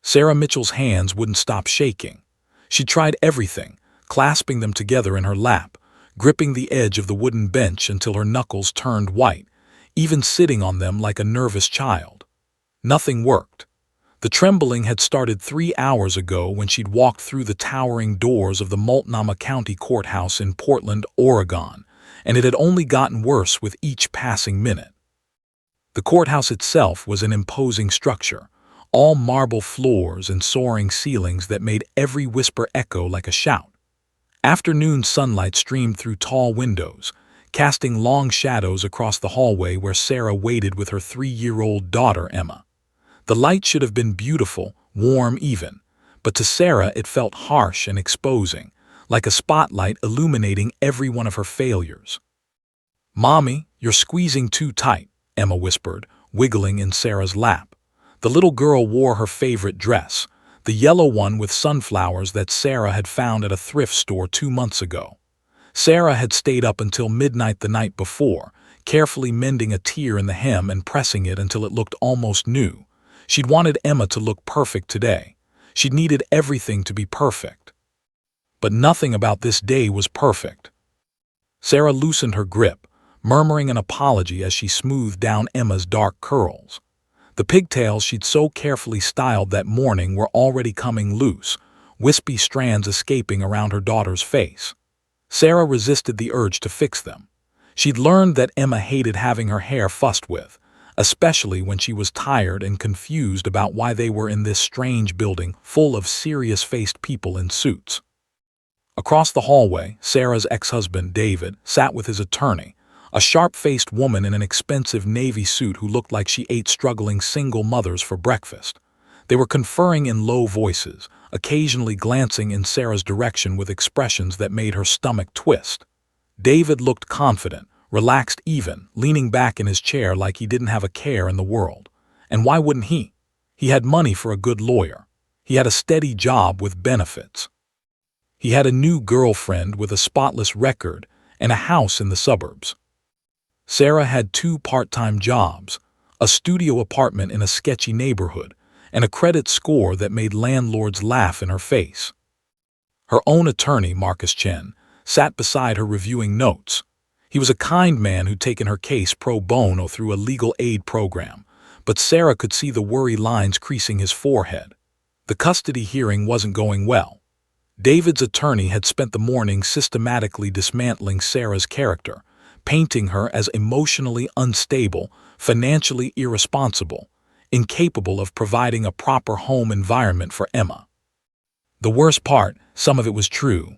Sarah Mitchell's hands wouldn't stop shaking. She tried everything, clasping them together in her lap, gripping the edge of the wooden bench until her knuckles turned white, even sitting on them like a nervous child. Nothing worked. The trembling had started 3 hours ago when she'd walked through the towering doors of the Multnomah County Courthouse in Portland, Oregon, and it had only gotten worse with each passing minute. The courthouse itself was an imposing structure, all marble floors and soaring ceilings that made every whisper echo like a shout. Afternoon sunlight streamed through tall windows, casting long shadows across the hallway where Sarah waited with her 3-year-old daughter, Emma. The light should have been beautiful, warm even, but to Sarah it felt harsh and exposing, like a spotlight illuminating every one of her failures. "Mommy, you're squeezing too tight," Emma whispered, wiggling in Sarah's lap. The little girl wore her favorite dress, the yellow one with sunflowers that Sarah had found at a thrift store 2 months ago. Sarah had stayed up until midnight the night before, carefully mending a tear in the hem and pressing it until it looked almost new. She'd wanted Emma to look perfect today. She'd needed everything to be perfect. But nothing about this day was perfect. Sarah loosened her grip, murmuring an apology as she smoothed down Emma's dark curls. The pigtails she'd so carefully styled that morning were already coming loose, wispy strands escaping around her daughter's face. Sarah resisted the urge to fix them. She'd learned that Emma hated having her hair fussed with, especially when she was tired and confused about why they were in this strange building full of serious-faced people in suits. Across the hallway, Sarah's ex-husband, David, sat with his attorney, a sharp-faced woman in an expensive navy suit who looked like she ate struggling single mothers for breakfast. They were conferring in low voices, occasionally glancing in Sarah's direction with expressions that made her stomach twist. David looked confident, relaxed even, leaning back in his chair like he didn't have a care in the world. And why wouldn't he? He had money for a good lawyer. He had a steady job with benefits. He had a new girlfriend with a spotless record and a house in the suburbs. Sarah had 2 part-time jobs, a studio apartment in a sketchy neighborhood, and a credit score that made landlords laugh in her face. Her own attorney, Marcus Chen, sat beside her reviewing notes. He was a kind man who'd taken her case pro bono through a legal aid program, but Sarah could see the worry lines creasing his forehead. The custody hearing wasn't going well. David's attorney had spent the morning systematically dismantling Sarah's character, painting her as emotionally unstable, financially irresponsible, incapable of providing a proper home environment for Emma. The worst part, some of it was true.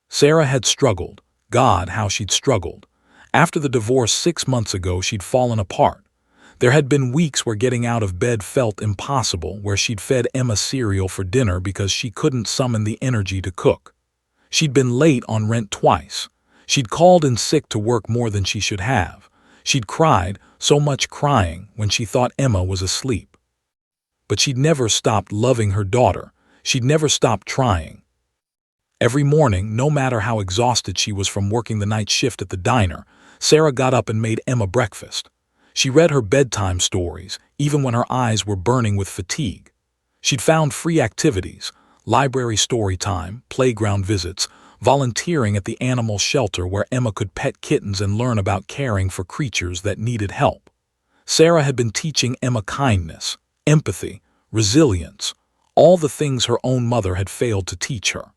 Sarah had struggled. God, how she'd struggled. After the divorce 6 months ago, she'd fallen apart. There had been weeks where getting out of bed felt impossible, where she'd fed Emma cereal for dinner because she couldn't summon the energy to cook. She'd been late on rent twice. She'd called in sick to work more than she should have. She'd cried, so much crying, when she thought Emma was asleep. But she'd never stopped loving her daughter. She'd never stopped trying. Every morning, no matter how exhausted she was from working the night shift at the diner, Sarah got up and made Emma breakfast. She read her bedtime stories, even when her eyes were burning with fatigue. She'd found free activities, library story time, playground visits, volunteering at the animal shelter where Emma could pet kittens and learn about caring for creatures that needed help. Sarah had been teaching Emma kindness, empathy, resilience, all the things her own mother had failed to teach her.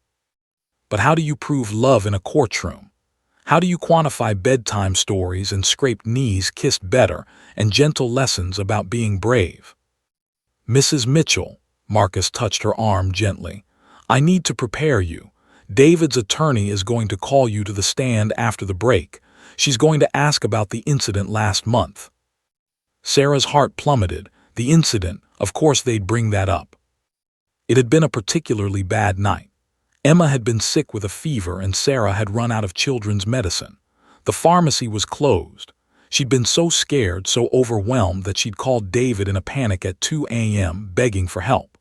But how do you prove love in a courtroom? How do you quantify bedtime stories and scraped knees kissed better and gentle lessons about being brave? "Mrs. Mitchell," Marcus touched her arm gently, "I need to prepare you. David's attorney is going to call you to the stand after the break. She's going to ask about the incident last month." Sarah's heart plummeted. The incident, of course they'd bring that up. It had been a particularly bad night. Emma had been sick with a fever and Sarah had run out of children's medicine. The pharmacy was closed. She'd been so scared, so overwhelmed that she'd called David in a panic at 2 a.m. begging for help.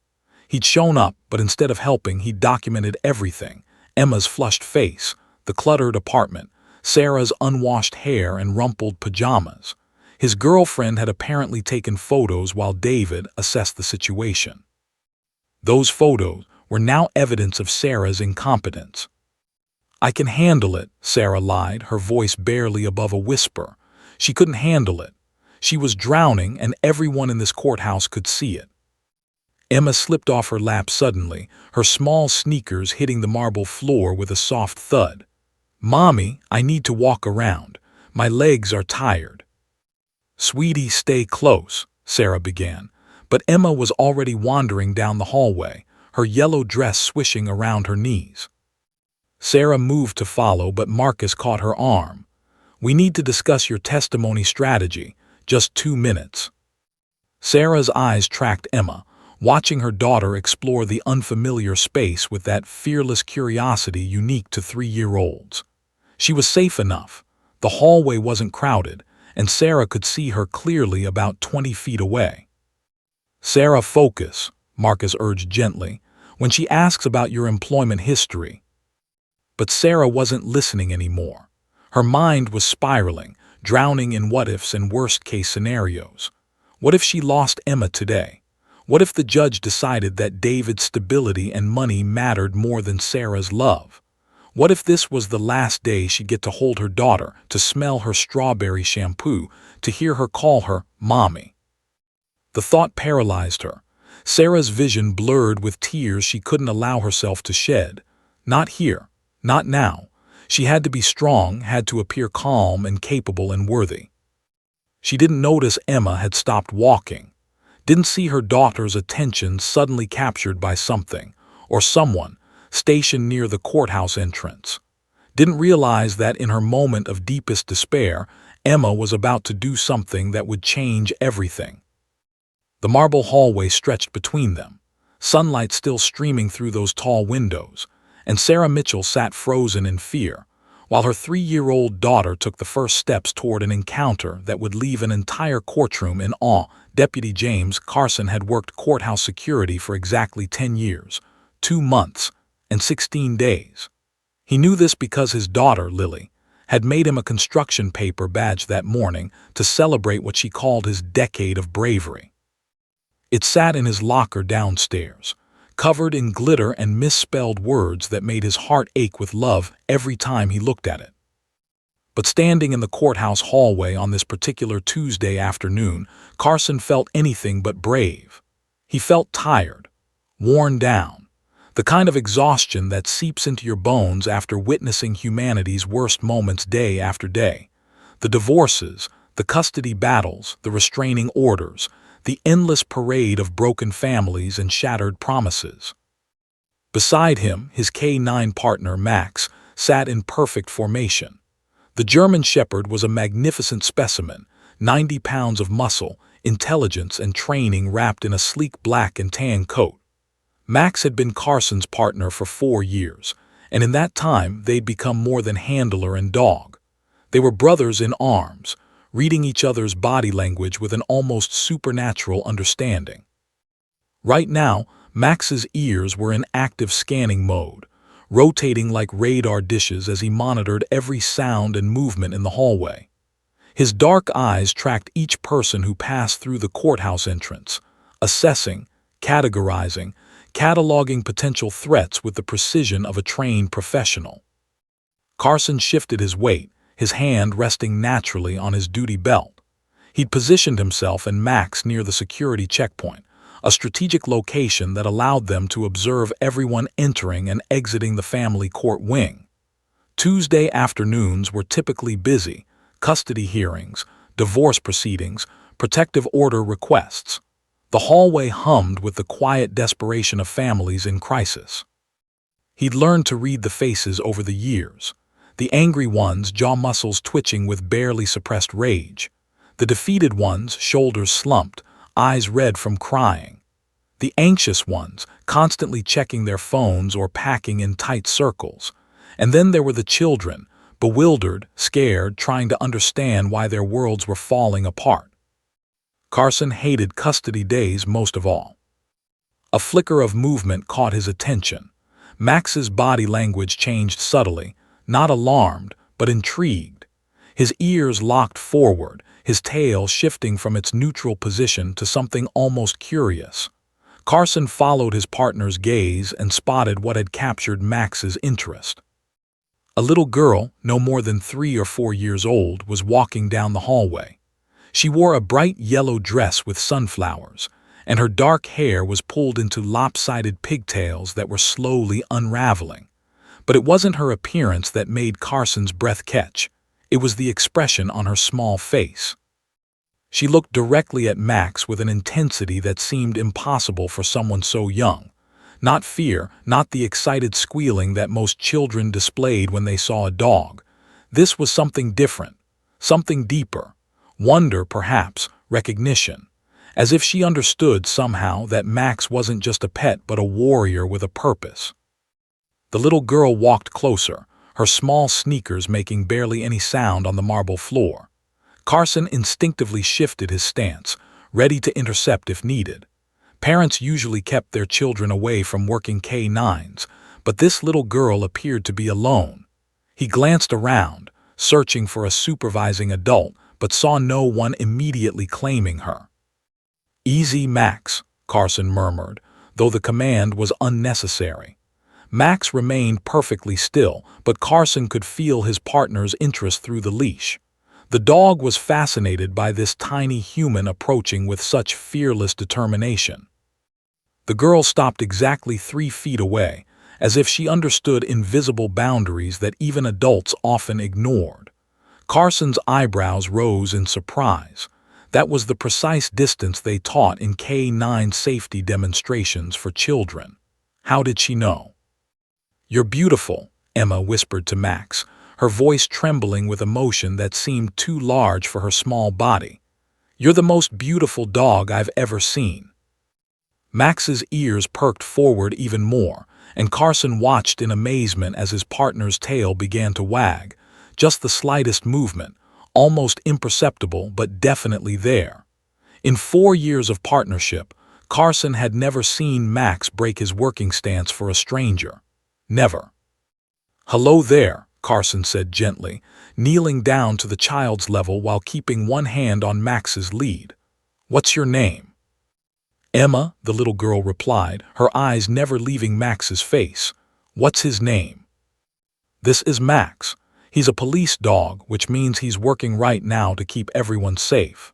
He'd shown up, but instead of helping, he'd documented everything. Emma's flushed face, the cluttered apartment, Sarah's unwashed hair and rumpled pajamas. His girlfriend had apparently taken photos while David assessed the situation. Those photos were now evidence of Sarah's incompetence. "I can handle it," Sarah lied, her voice barely above a whisper. She couldn't handle it. She was drowning, and everyone in this courthouse could see it. Emma slipped off her lap suddenly, her small sneakers hitting the marble floor with a soft thud. "Mommy, I need to walk around. My legs are tired." "Sweetie, stay close," Sarah began, but Emma was already wandering down the hallway, her yellow dress swishing around her knees. Sarah moved to follow, but Marcus caught her arm. "We need to discuss your testimony strategy. Just 2 minutes." Sarah's eyes tracked Emma, watching her daughter explore the unfamiliar space with that fearless curiosity unique to 3-year-olds. She was safe enough. The hallway wasn't crowded, and Sarah could see her clearly about 20 feet away. "Sarah, focus," Marcus urged gently, "when she asks about your employment history." But Sarah wasn't listening anymore. Her mind was spiraling, drowning in what-ifs and worst-case scenarios. What if she lost Emma today? What if the judge decided that David's stability and money mattered more than Sarah's love? What if this was the last day she'd get to hold her daughter, to smell her strawberry shampoo, to hear her call her Mommy? The thought paralyzed her. Sarah's vision blurred with tears she couldn't allow herself to shed. Not here. Not now. She had to be strong, had to appear calm and capable and worthy. She didn't notice Emma had stopped walking. Didn't see her daughter's attention suddenly captured by something, or someone, stationed near the courthouse entrance. Didn't realize that in her moment of deepest despair, Emma was about to do something that would change everything. The marble hallway stretched between them, sunlight still streaming through those tall windows, and Sarah Mitchell sat frozen in fear, while her 3-year-old daughter took the first steps toward an encounter that would leave an entire courtroom in awe. Deputy James Carson had worked courthouse security for exactly 10 years, 2 months, and 16 days. He knew this because his daughter, Lily, had made him a construction paper badge that morning to celebrate what she called his decade of bravery. It sat in his locker downstairs, covered in glitter and misspelled words that made his heart ache with love every time he looked at it. But standing in the courthouse hallway on this particular Tuesday afternoon, Carson felt anything but brave. He felt tired, worn down, the kind of exhaustion that seeps into your bones after witnessing humanity's worst moments day after day. The divorces, the custody battles, the restraining orders, the endless parade of broken families and shattered promises. Beside him, his K9 partner, Max, sat in perfect formation. The German Shepherd was a magnificent specimen, 90 pounds of muscle, intelligence, and training wrapped in a sleek black and tan coat. Max had been Carson's partner for 4 years, and in that time they'd become more than handler and dog. They were brothers in arms, reading each other's body language with an almost supernatural understanding. Right now, Max's ears were in active scanning mode, rotating like radar dishes as he monitored every sound and movement in the hallway. His dark eyes tracked each person who passed through the courthouse entrance, assessing, categorizing, cataloging potential threats with the precision of a trained professional. Carson shifted his weight, his hand resting naturally on his duty belt. He'd positioned himself and Max near the security checkpoint, a strategic location that allowed them to observe everyone entering and exiting the family court wing. Tuesday afternoons were typically busy: custody hearings, divorce proceedings, protective order requests. The hallway hummed with the quiet desperation of families in crisis. He'd learned to read the faces over the years. The angry ones, jaw muscles twitching with barely suppressed rage. The defeated ones, shoulders slumped, eyes red from crying. The anxious ones, constantly checking their phones or packing in tight circles. And then there were the children, bewildered, scared, trying to understand why their worlds were falling apart. Carson hated custody days most of all. A flicker of movement caught his attention. Max's body language changed subtly, not alarmed, but intrigued. His ears locked forward, his tail shifting from its neutral position to something almost curious. Carson followed his partner's gaze and spotted what had captured Max's interest. A little girl, no more than 3 or 4 years old, was walking down the hallway. She wore a bright yellow dress with sunflowers, and her dark hair was pulled into lopsided pigtails that were slowly unraveling. But it wasn't her appearance that made Carson's breath catch. It was the expression on her small face. She looked directly at Max with an intensity that seemed impossible for someone so young. Not fear, not the excited squealing that most children displayed when they saw a dog. This was something different, something deeper. Wonder, perhaps, recognition. As if she understood somehow that Max wasn't just a pet but a warrior with a purpose. The little girl walked closer, her small sneakers making barely any sound on the marble floor. Carson instinctively shifted his stance, ready to intercept if needed. Parents usually kept their children away from working K-9s, but this little girl appeared to be alone. He glanced around, searching for a supervising adult, but saw no one immediately claiming her. "Easy, Max," Carson murmured, though the command was unnecessary. Max remained perfectly still, but Carson could feel his partner's interest through the leash. The dog was fascinated by this tiny human approaching with such fearless determination. The girl stopped exactly 3 feet away, as if she understood invisible boundaries that even adults often ignored. Carson's eyebrows rose in surprise. That was the precise distance they taught in K-9 safety demonstrations for children. How did she know? "You're beautiful," Emma whispered to Max, her voice trembling with emotion that seemed too large for her small body. "You're the most beautiful dog I've ever seen." Max's ears perked forward even more, and Carson watched in amazement as his partner's tail began to wag, just the slightest movement, almost imperceptible but definitely there. In 4 years of partnership, Carson had never seen Max break his working stance for a stranger. Never. "Hello there," Carson said gently, kneeling down to the child's level while keeping one hand on Max's lead. "What's your name?" "Emma," the little girl replied, her eyes never leaving Max's face. "What's his name?" "This is Max. He's a police dog, which means he's working right now to keep everyone safe."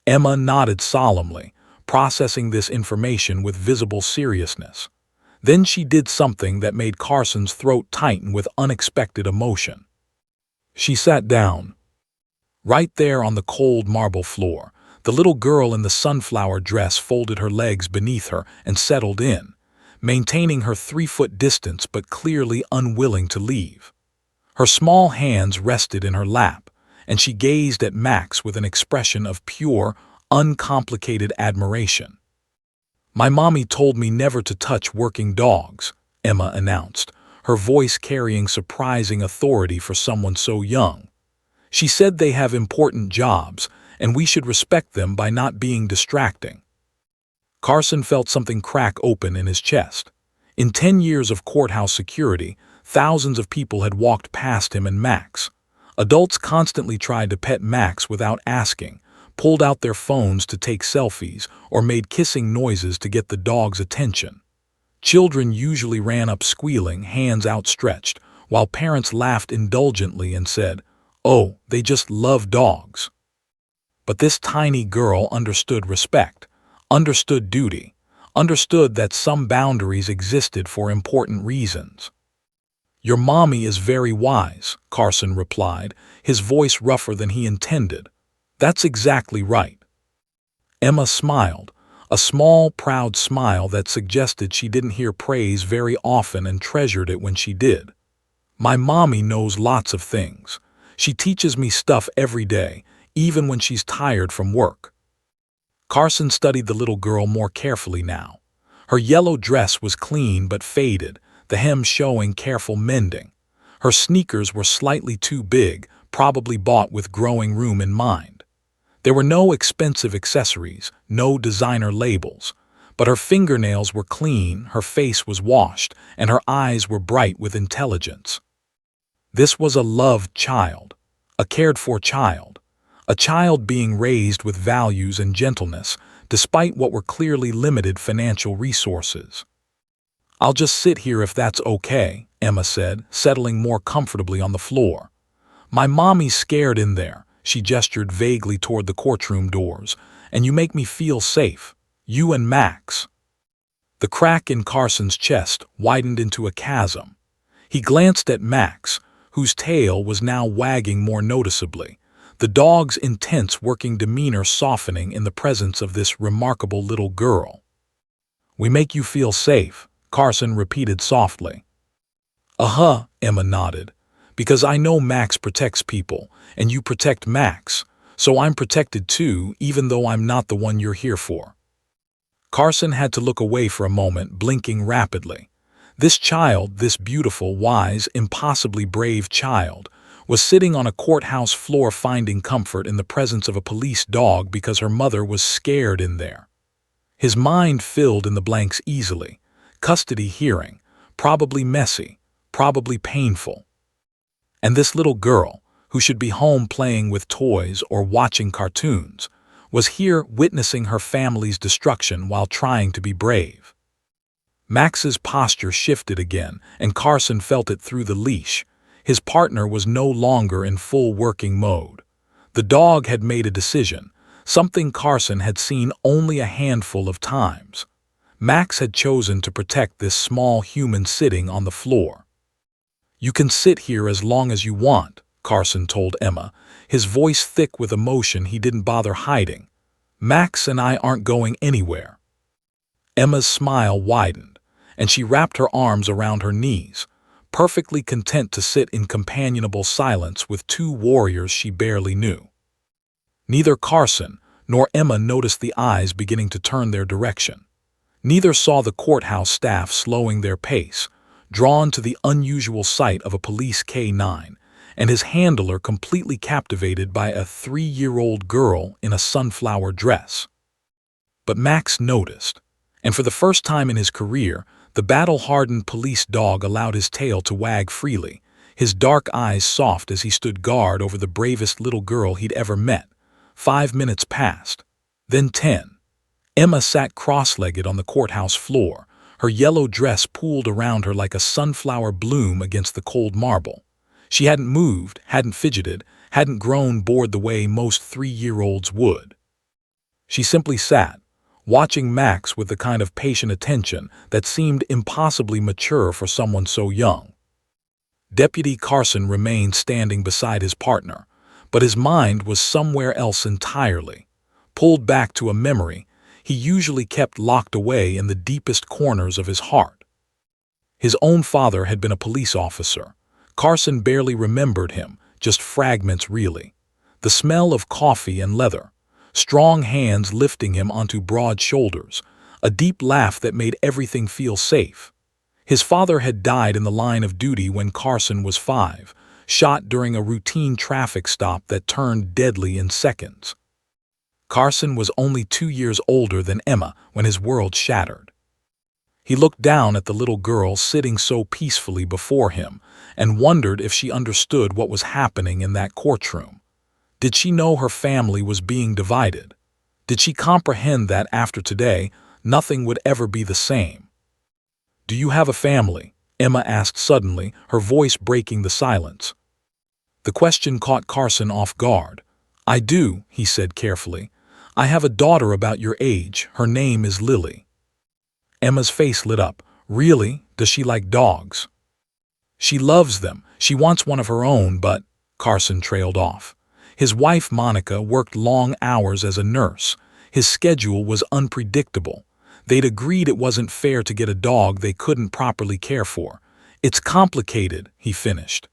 Emma nodded solemnly, processing this information with visible seriousness. Then she did something that made Carson's throat tighten with unexpected emotion. She sat down. Right there on the cold marble floor, the little girl in the sunflower dress folded her legs beneath her and settled in, maintaining her 3-foot distance but clearly unwilling to leave. Her small hands rested in her lap, and she gazed at Max with an expression of pure, uncomplicated admiration. "My mommy told me never to touch working dogs," Emma announced, her voice carrying surprising authority for someone so young. "She said they have important jobs, and we should respect them by not being distracting." Carson felt something crack open in his chest. In 10 years of courthouse security, thousands of people had walked past him and Max. Adults constantly tried to pet Max without asking, pulled out their phones to take selfies, or made kissing noises to get the dog's attention. Children usually ran up squealing, hands outstretched, while parents laughed indulgently and said, "Oh, they just love dogs." But this tiny girl understood respect, understood duty, understood that some boundaries existed for important reasons. "Your mommy is very wise," Carson replied, his voice rougher than he intended. "That's exactly right." Emma smiled, a small, proud smile that suggested she didn't hear praise very often and treasured it when she did. "My mommy knows lots of things. She teaches me stuff every day, even when she's tired from work." Carson studied the little girl more carefully now. Her yellow dress was clean but faded, the hem showing careful mending. Her sneakers were slightly too big, probably bought with growing room in mind. There were no expensive accessories, no designer labels, but her fingernails were clean, her face was washed, and her eyes were bright with intelligence. This was a loved child, a cared-for child, a child being raised with values and gentleness, despite what were clearly limited financial resources. "I'll just sit here if that's okay," Emma said, settling more comfortably on the floor. "My mommy's scared in there," she gestured vaguely toward the courtroom doors, "and you make me feel safe. You and Max." The crack in Carson's chest widened into a chasm. He glanced at Max, whose tail was now wagging more noticeably, the dog's intense working demeanor softening in the presence of this remarkable little girl. "We make you feel safe," Carson repeated softly. "Uh-huh," Emma nodded. "Because I know Max protects people, and you protect Max, so I'm protected too, even though I'm not the one you're here for." Carson had to look away for a moment, blinking rapidly. This child, this beautiful, wise, impossibly brave child, was sitting on a courthouse floor finding comfort in the presence of a police dog because her mother was scared in there. His mind filled in the blanks easily. Custody hearing, probably messy, probably painful. And this little girl, who should be home playing with toys or watching cartoons, was here witnessing her family's destruction while trying to be brave. Max's posture shifted again, and Carson felt it through the leash. His partner was no longer in full working mode. The dog had made a decision, something Carson had seen only a handful of times. Max had chosen to protect this small human sitting on the floor. "You can sit here as long as you want," Carson told Emma, his voice thick with emotion he didn't bother hiding. "Max and I aren't going anywhere." Emma's smile widened, and she wrapped her arms around her knees, perfectly content to sit in companionable silence with two warriors she barely knew. Neither Carson nor Emma noticed the eyes beginning to turn their direction. Neither saw the courthouse staff slowing their pace, drawn to the unusual sight of a police K-9, and his handler completely captivated by a 3-year-old girl in a sunflower dress. But Max noticed, and for the first time in his career, the battle-hardened police dog allowed his tail to wag freely, his dark eyes soft as he stood guard over the bravest little girl he'd ever met. 5 minutes passed, then 10. Emma sat cross-legged on the courthouse floor, her yellow dress pooled around her like a sunflower bloom against the cold marble. She hadn't moved, hadn't fidgeted, hadn't grown bored the way most 3-year-olds would. She simply sat, watching Max with the kind of patient attention that seemed impossibly mature for someone so young. Deputy Carson remained standing beside his partner, but his mind was somewhere else entirely, pulled back to a memory he usually kept locked away in the deepest corners of his heart. His own father had been a police officer. Carson barely remembered him, just fragments really. The smell of coffee and leather, strong hands lifting him onto broad shoulders, a deep laugh that made everything feel safe. His father had died in the line of duty when Carson was 5, shot during a routine traffic stop that turned deadly in seconds. Carson was only 2 years older than Emma when his world shattered. He looked down at the little girl sitting so peacefully before him and wondered if she understood what was happening in that courtroom. Did she know her family was being divided? Did she comprehend that after today, nothing would ever be the same? "Do you have a family?" Emma asked suddenly, her voice breaking the silence. The question caught Carson off guard. "I do," he said carefully. "I have a daughter about your age. Her name is Lily." Emma's face lit up. "Really? Does she like dogs?" "She loves them. She wants one of her own, but—" Carson trailed off. His wife, Monica, worked long hours as a nurse. His schedule was unpredictable. They'd agreed it wasn't fair to get a dog they couldn't properly care for. "It's complicated," he finished.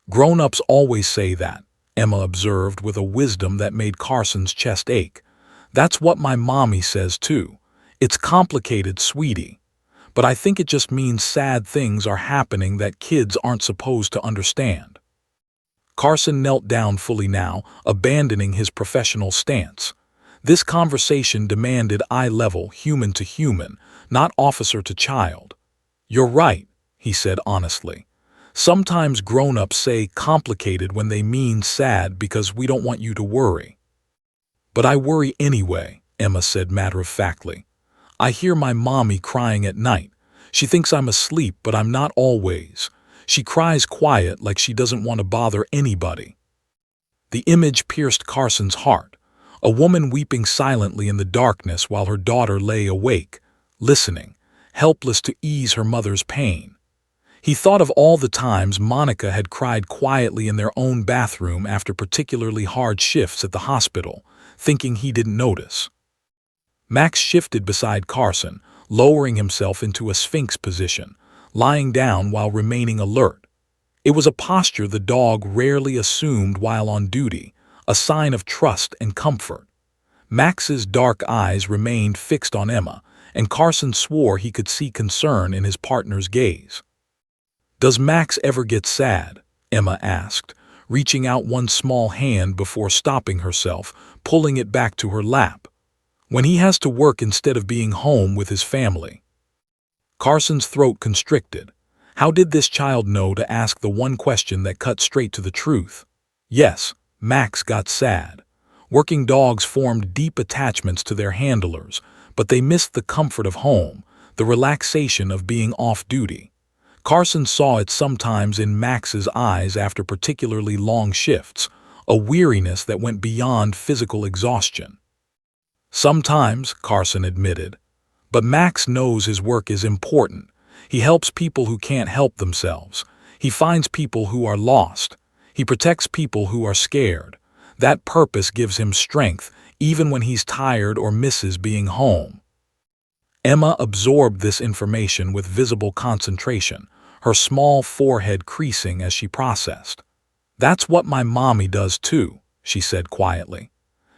"Grown-ups always say that," Emma observed with a wisdom that made Carson's chest ache. "That's what my mommy says too. It's complicated, sweetie. But I think it just means sad things are happening that kids aren't supposed to understand." Carson knelt down fully now, abandoning his professional stance. This conversation demanded eye-level, human to human, not officer to child. "You're right," he said honestly. "Sometimes grown-ups say complicated when they mean sad because we don't want you to worry." "But I worry anyway," Emma said matter-of-factly. "I hear my mommy crying at night. She thinks I'm asleep, but I'm not always. She cries quiet like she doesn't want to bother anybody." The image pierced Carson's heart. A woman weeping silently in the darkness while her daughter lay awake, listening, helpless to ease her mother's pain. He thought of all the times Monica had cried quietly in their own bathroom after particularly hard shifts at the hospital, thinking he didn't notice. Max shifted beside Carson, lowering himself into a sphinx position, lying down while remaining alert. It was a posture the dog rarely assumed while on duty, a sign of trust and comfort. Max's dark eyes remained fixed on Emma, and Carson swore he could see concern in his partner's gaze. "Does Max ever get sad?" Emma asked, reaching out one small hand before stopping herself, pulling it back to her lap. "When he has to work instead of being home with his family?" Carson's throat constricted. How did this child know to ask the one question that cut straight to the truth? Yes, Max got sad. Working dogs formed deep attachments to their handlers, but they missed the comfort of home, the relaxation of being off duty. Carson saw it sometimes in Max's eyes after particularly long shifts, a weariness that went beyond physical exhaustion. "Sometimes," Carson admitted, "but Max knows his work is important. He helps people who can't help themselves. He finds people who are lost. He protects people who are scared. That purpose gives him strength, even when he's tired or misses being home." Emma absorbed this information with visible concentration, her small forehead creasing as she processed. "That's what my mommy does too," she said quietly.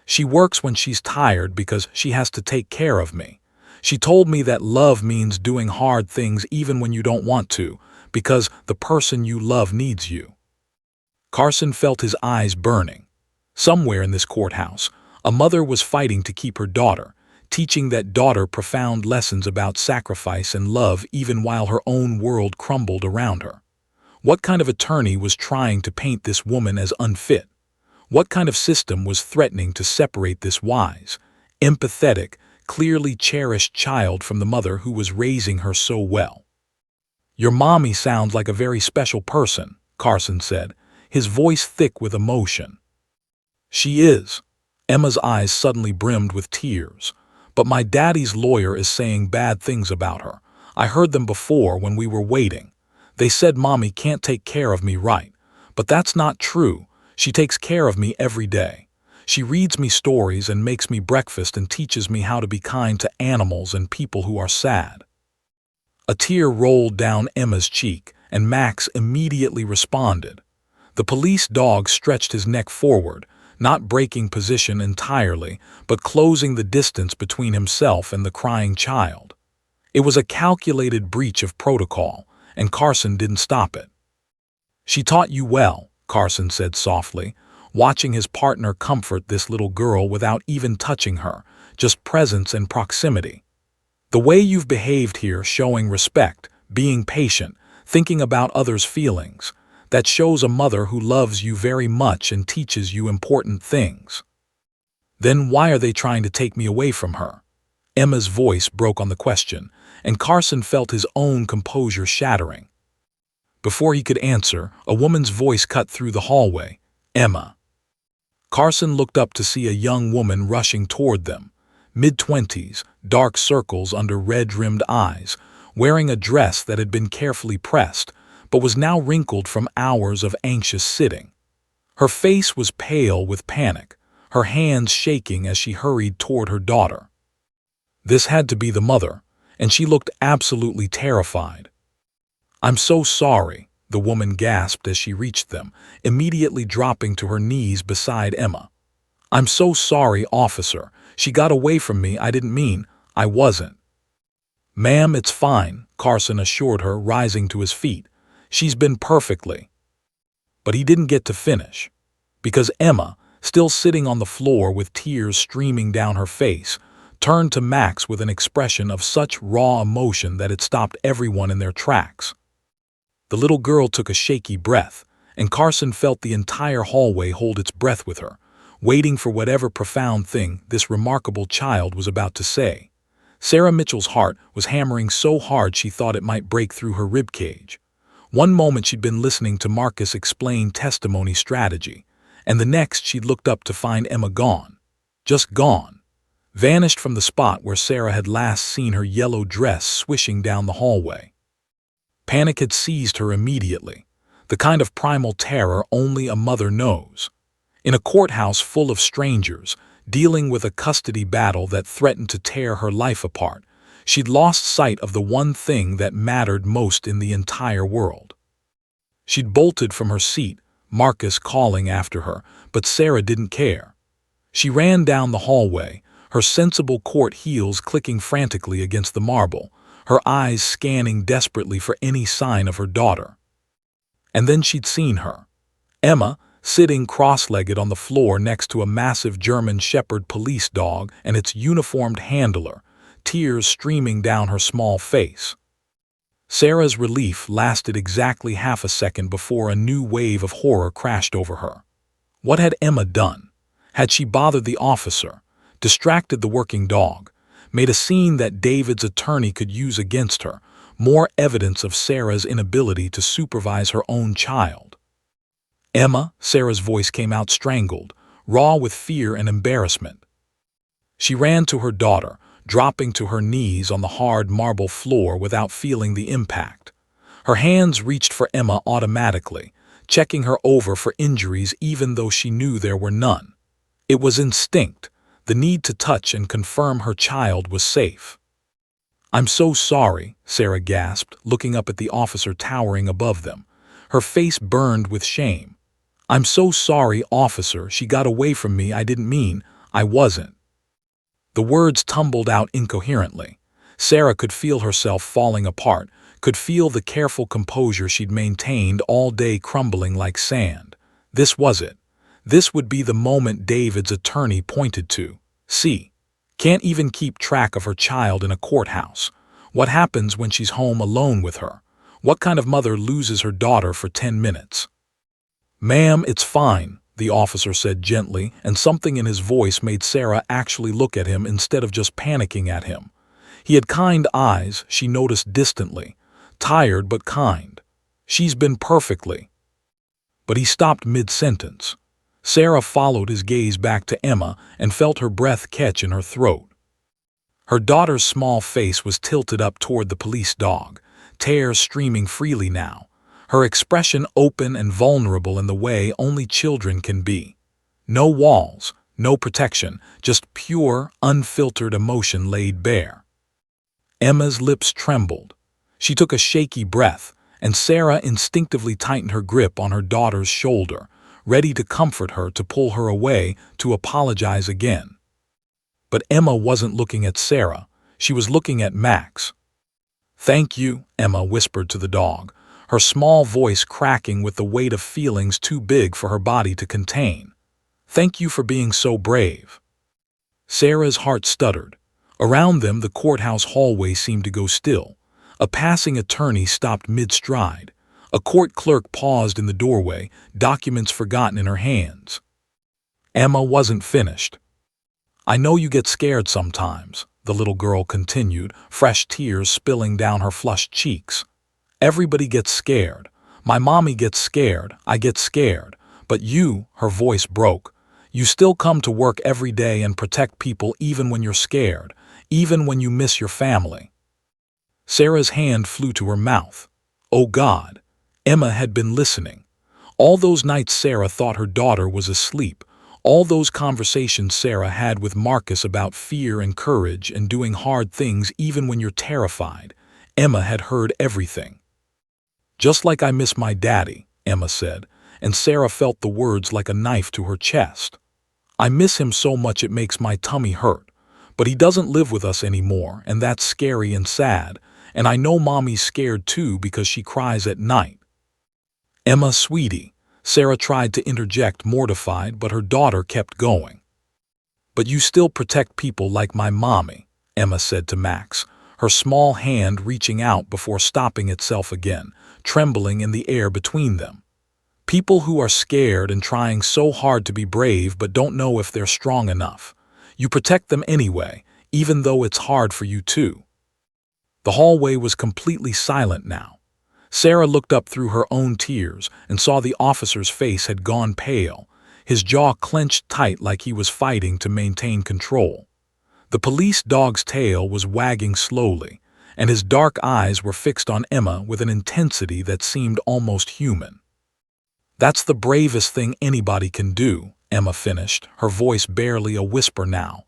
"She works when she's tired because she has to take care of me. She told me that love means doing hard things even when you don't want to, because the person you love needs you." Carson felt his eyes burning. Somewhere in this courthouse, a mother was fighting to keep her daughter, teaching that daughter profound lessons about sacrifice and love even while her own world crumbled around her. What kind of attorney was trying to paint this woman as unfit? What kind of system was threatening to separate this wise, empathetic, clearly cherished child from the mother who was raising her so well? "Your mommy sounds like a very special person," Carson said, his voice thick with emotion. "She is." Emma's eyes suddenly brimmed with tears. "But my daddy's lawyer is saying bad things about her. I heard them before when we were waiting. They said mommy can't take care of me right. But that's not true. She takes care of me every day. She reads me stories and makes me breakfast and teaches me how to be kind to animals and people who are sad." A tear rolled down Emma's cheek, and Max immediately responded. The police dog stretched his neck forward, not breaking position entirely, but closing the distance between himself and the crying child. It was a calculated breach of protocol, and Carson didn't stop it. "She taught you well," Carson said softly, watching his partner comfort this little girl without even touching her, just presence and proximity. "The way you've behaved here, showing respect, being patient, thinking about others' feelings, that shows a mother who loves you very much and teaches you important things." "Then why are they trying to take me away from her?" Emma's voice broke on the question, and Carson felt his own composure shattering. Before he could answer, a woman's voice cut through the hallway. "Emma." Carson looked up to see a young woman rushing toward them, mid-20s, dark circles under red-rimmed eyes, wearing a dress that had been carefully pressed, but was now wrinkled from hours of anxious sitting. Her face was pale with panic, her hands shaking as she hurried toward her daughter. This had to be the mother, and she looked absolutely terrified. "I'm so sorry," the woman gasped as she reached them, immediately dropping to her knees beside Emma. "I'm so sorry, officer. She got away from me. I didn't mean. I wasn't." "Ma'am, it's fine," Carson assured her, rising to his feet. "She's been perfectly." But he didn't get to finish, because Emma, still sitting on the floor with tears streaming down her face, turned to Max with an expression of such raw emotion that it stopped everyone in their tracks. The little girl took a shaky breath, and Carson felt the entire hallway hold its breath with her, waiting for whatever profound thing this remarkable child was about to say. Sarah Mitchell's heart was hammering so hard she thought it might break through her ribcage. One moment she'd been listening to Marcus explain testimony strategy, and the next she'd looked up to find Emma gone. Just gone. Vanished from the spot where Sarah had last seen her yellow dress swishing down the hallway. Panic had seized her immediately, the kind of primal terror only a mother knows. In a courthouse full of strangers, dealing with a custody battle that threatened to tear her life apart, she'd lost sight of the one thing that mattered most in the entire world. She'd bolted from her seat, Marcus calling after her, but Sarah didn't care. She ran down the hallway, her sensible court heels clicking frantically against the marble, her eyes scanning desperately for any sign of her daughter. And then she'd seen her. Emma, sitting cross-legged on the floor next to a massive German Shepherd police dog and its uniformed handler, tears streaming down her small face. Sarah's relief lasted exactly half a second before a new wave of horror crashed over her. What had Emma done? Had she bothered the officer, distracted the working dog, made a scene that David's attorney could use against her, more evidence of Sarah's inability to supervise her own child? Emma, Sarah's voice came out strangled, raw with fear and embarrassment. She ran to her daughter, dropping to her knees on the hard marble floor without feeling the impact. Her hands reached for Emma automatically, checking her over for injuries even though she knew there were none. It was instinct, the need to touch and confirm her child was safe. "I'm so sorry," Sarah gasped, looking up at the officer towering above them. Her face burned with shame. "I'm so sorry, officer, she got away from me, I didn't mean, I wasn't." The words tumbled out incoherently. Sarah could feel herself falling apart, could feel the careful composure she'd maintained all day crumbling like sand. This was it. This would be the moment David's attorney pointed to. See, can't even keep track of her child in a courthouse. What happens when she's home alone with her? What kind of mother loses her daughter for 10 minutes? "Ma'am, it's fine," the officer said gently, and something in his voice made Sarah actually look at him instead of just panicking at him. He had kind eyes, she noticed distantly, tired but kind. "She's been perfectly." But he stopped mid-sentence. Sarah followed his gaze back to Emma and felt her breath catch in her throat. Her daughter's small face was tilted up toward the police dog, tears streaming freely now, her expression open and vulnerable in the way only children can be. No walls, no protection, just pure, unfiltered emotion laid bare. Emma's lips trembled. She took a shaky breath, and Sarah instinctively tightened her grip on her daughter's shoulder, ready to comfort her, to pull her away, to apologize again. But Emma wasn't looking at Sarah, she was looking at Max. "Thank you," Emma whispered to the dog, her small voice cracking with the weight of feelings too big for her body to contain. "Thank you for being so brave." Sarah's heart stuttered. Around them, the courthouse hallway seemed to go still. A passing attorney stopped mid-stride. A court clerk paused in the doorway, documents forgotten in her hands. Emma wasn't finished. "I know you get scared sometimes," the little girl continued, fresh tears spilling down her flushed cheeks. "Everybody gets scared. My mommy gets scared, I get scared. But you," her voice broke, "you still come to work every day and protect people even when you're scared, even when you miss your family." Sarah's hand flew to her mouth. Oh God, Emma had been listening. All those nights Sarah thought her daughter was asleep, all those conversations Sarah had with Marcus about fear and courage and doing hard things even when you're terrified, Emma had heard everything. "Just like I miss my daddy," Emma said, and Sarah felt the words like a knife to her chest. "I miss him so much it makes my tummy hurt. But he doesn't live with us anymore, and that's scary and sad, and I know Mommy's scared too because she cries at night." "Emma, sweetie," Sarah tried to interject, mortified, but her daughter kept going. "But you still protect people like my mommy," Emma said to Max, her small hand reaching out before stopping itself again, trembling in the air between them. People who are scared and trying so hard to be brave but don't know if they're strong enough. You protect them anyway, even though it's hard for you too. The hallway was completely silent now. Sarah looked up through her own tears and saw the officer's face had gone pale, his jaw clenched tight like he was fighting to maintain control. The police dog's tail was wagging slowly, and his dark eyes were fixed on Emma with an intensity that seemed almost human. "That's the bravest thing anybody can do," Emma finished, her voice barely a whisper now.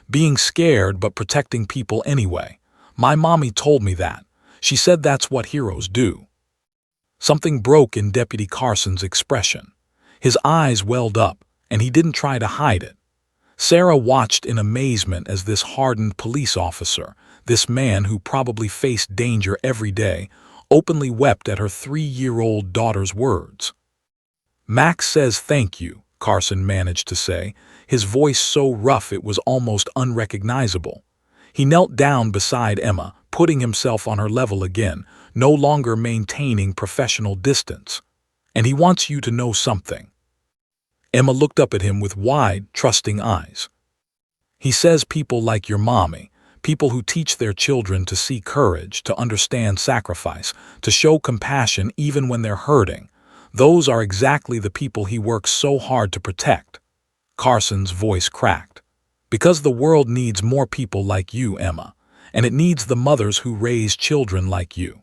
"Being scared but protecting people anyway. My mommy told me that. She said that's what heroes do." Something broke in Deputy Carson's expression. His eyes welled up, and he didn't try to hide it. Sarah watched in amazement as this hardened police officer, this man who probably faced danger every day, openly wept at her 3-year-old daughter's words. "Max says thank you," Carson managed to say, his voice so rough it was almost unrecognizable. He knelt down beside Emma, putting himself on her level again, no longer maintaining professional distance. "And he wants you to know something." Emma looked up at him with wide, trusting eyes. "He says people like your mommy, people who teach their children to see courage, to understand sacrifice, to show compassion even when they're hurting, those are exactly the people he works so hard to protect." Carson's voice cracked. "Because the world needs more people like you, Emma, and it needs the mothers who raise children like you."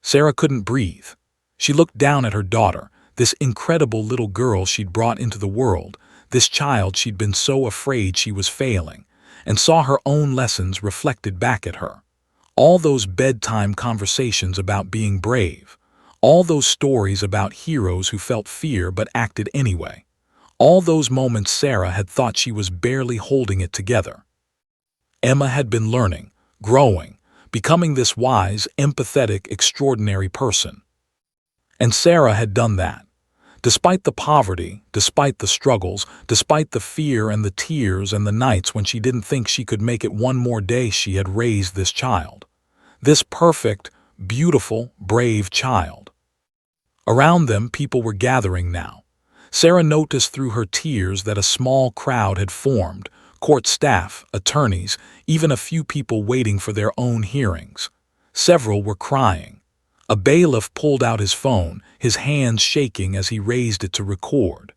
Sarah couldn't breathe. She looked down at her daughter, this incredible little girl she'd brought into the world, this child she'd been so afraid she was failing, and saw her own lessons reflected back at her. All those bedtime conversations about being brave, all those stories about heroes who felt fear but acted anyway. All those moments Sarah had thought she was barely holding it together. Emma had been learning, growing, becoming this wise, empathetic, extraordinary person. And Sarah had done that. Despite the poverty, despite the struggles, despite the fear and the tears and the nights when she didn't think she could make it one more day, she had raised this child. This perfect, beautiful, brave child. Around them, people were gathering now. Sarah noticed through her tears that a small crowd had formed, court staff, attorneys, even a few people waiting for their own hearings. Several were crying. A bailiff pulled out his phone, his hands shaking as he raised it to record.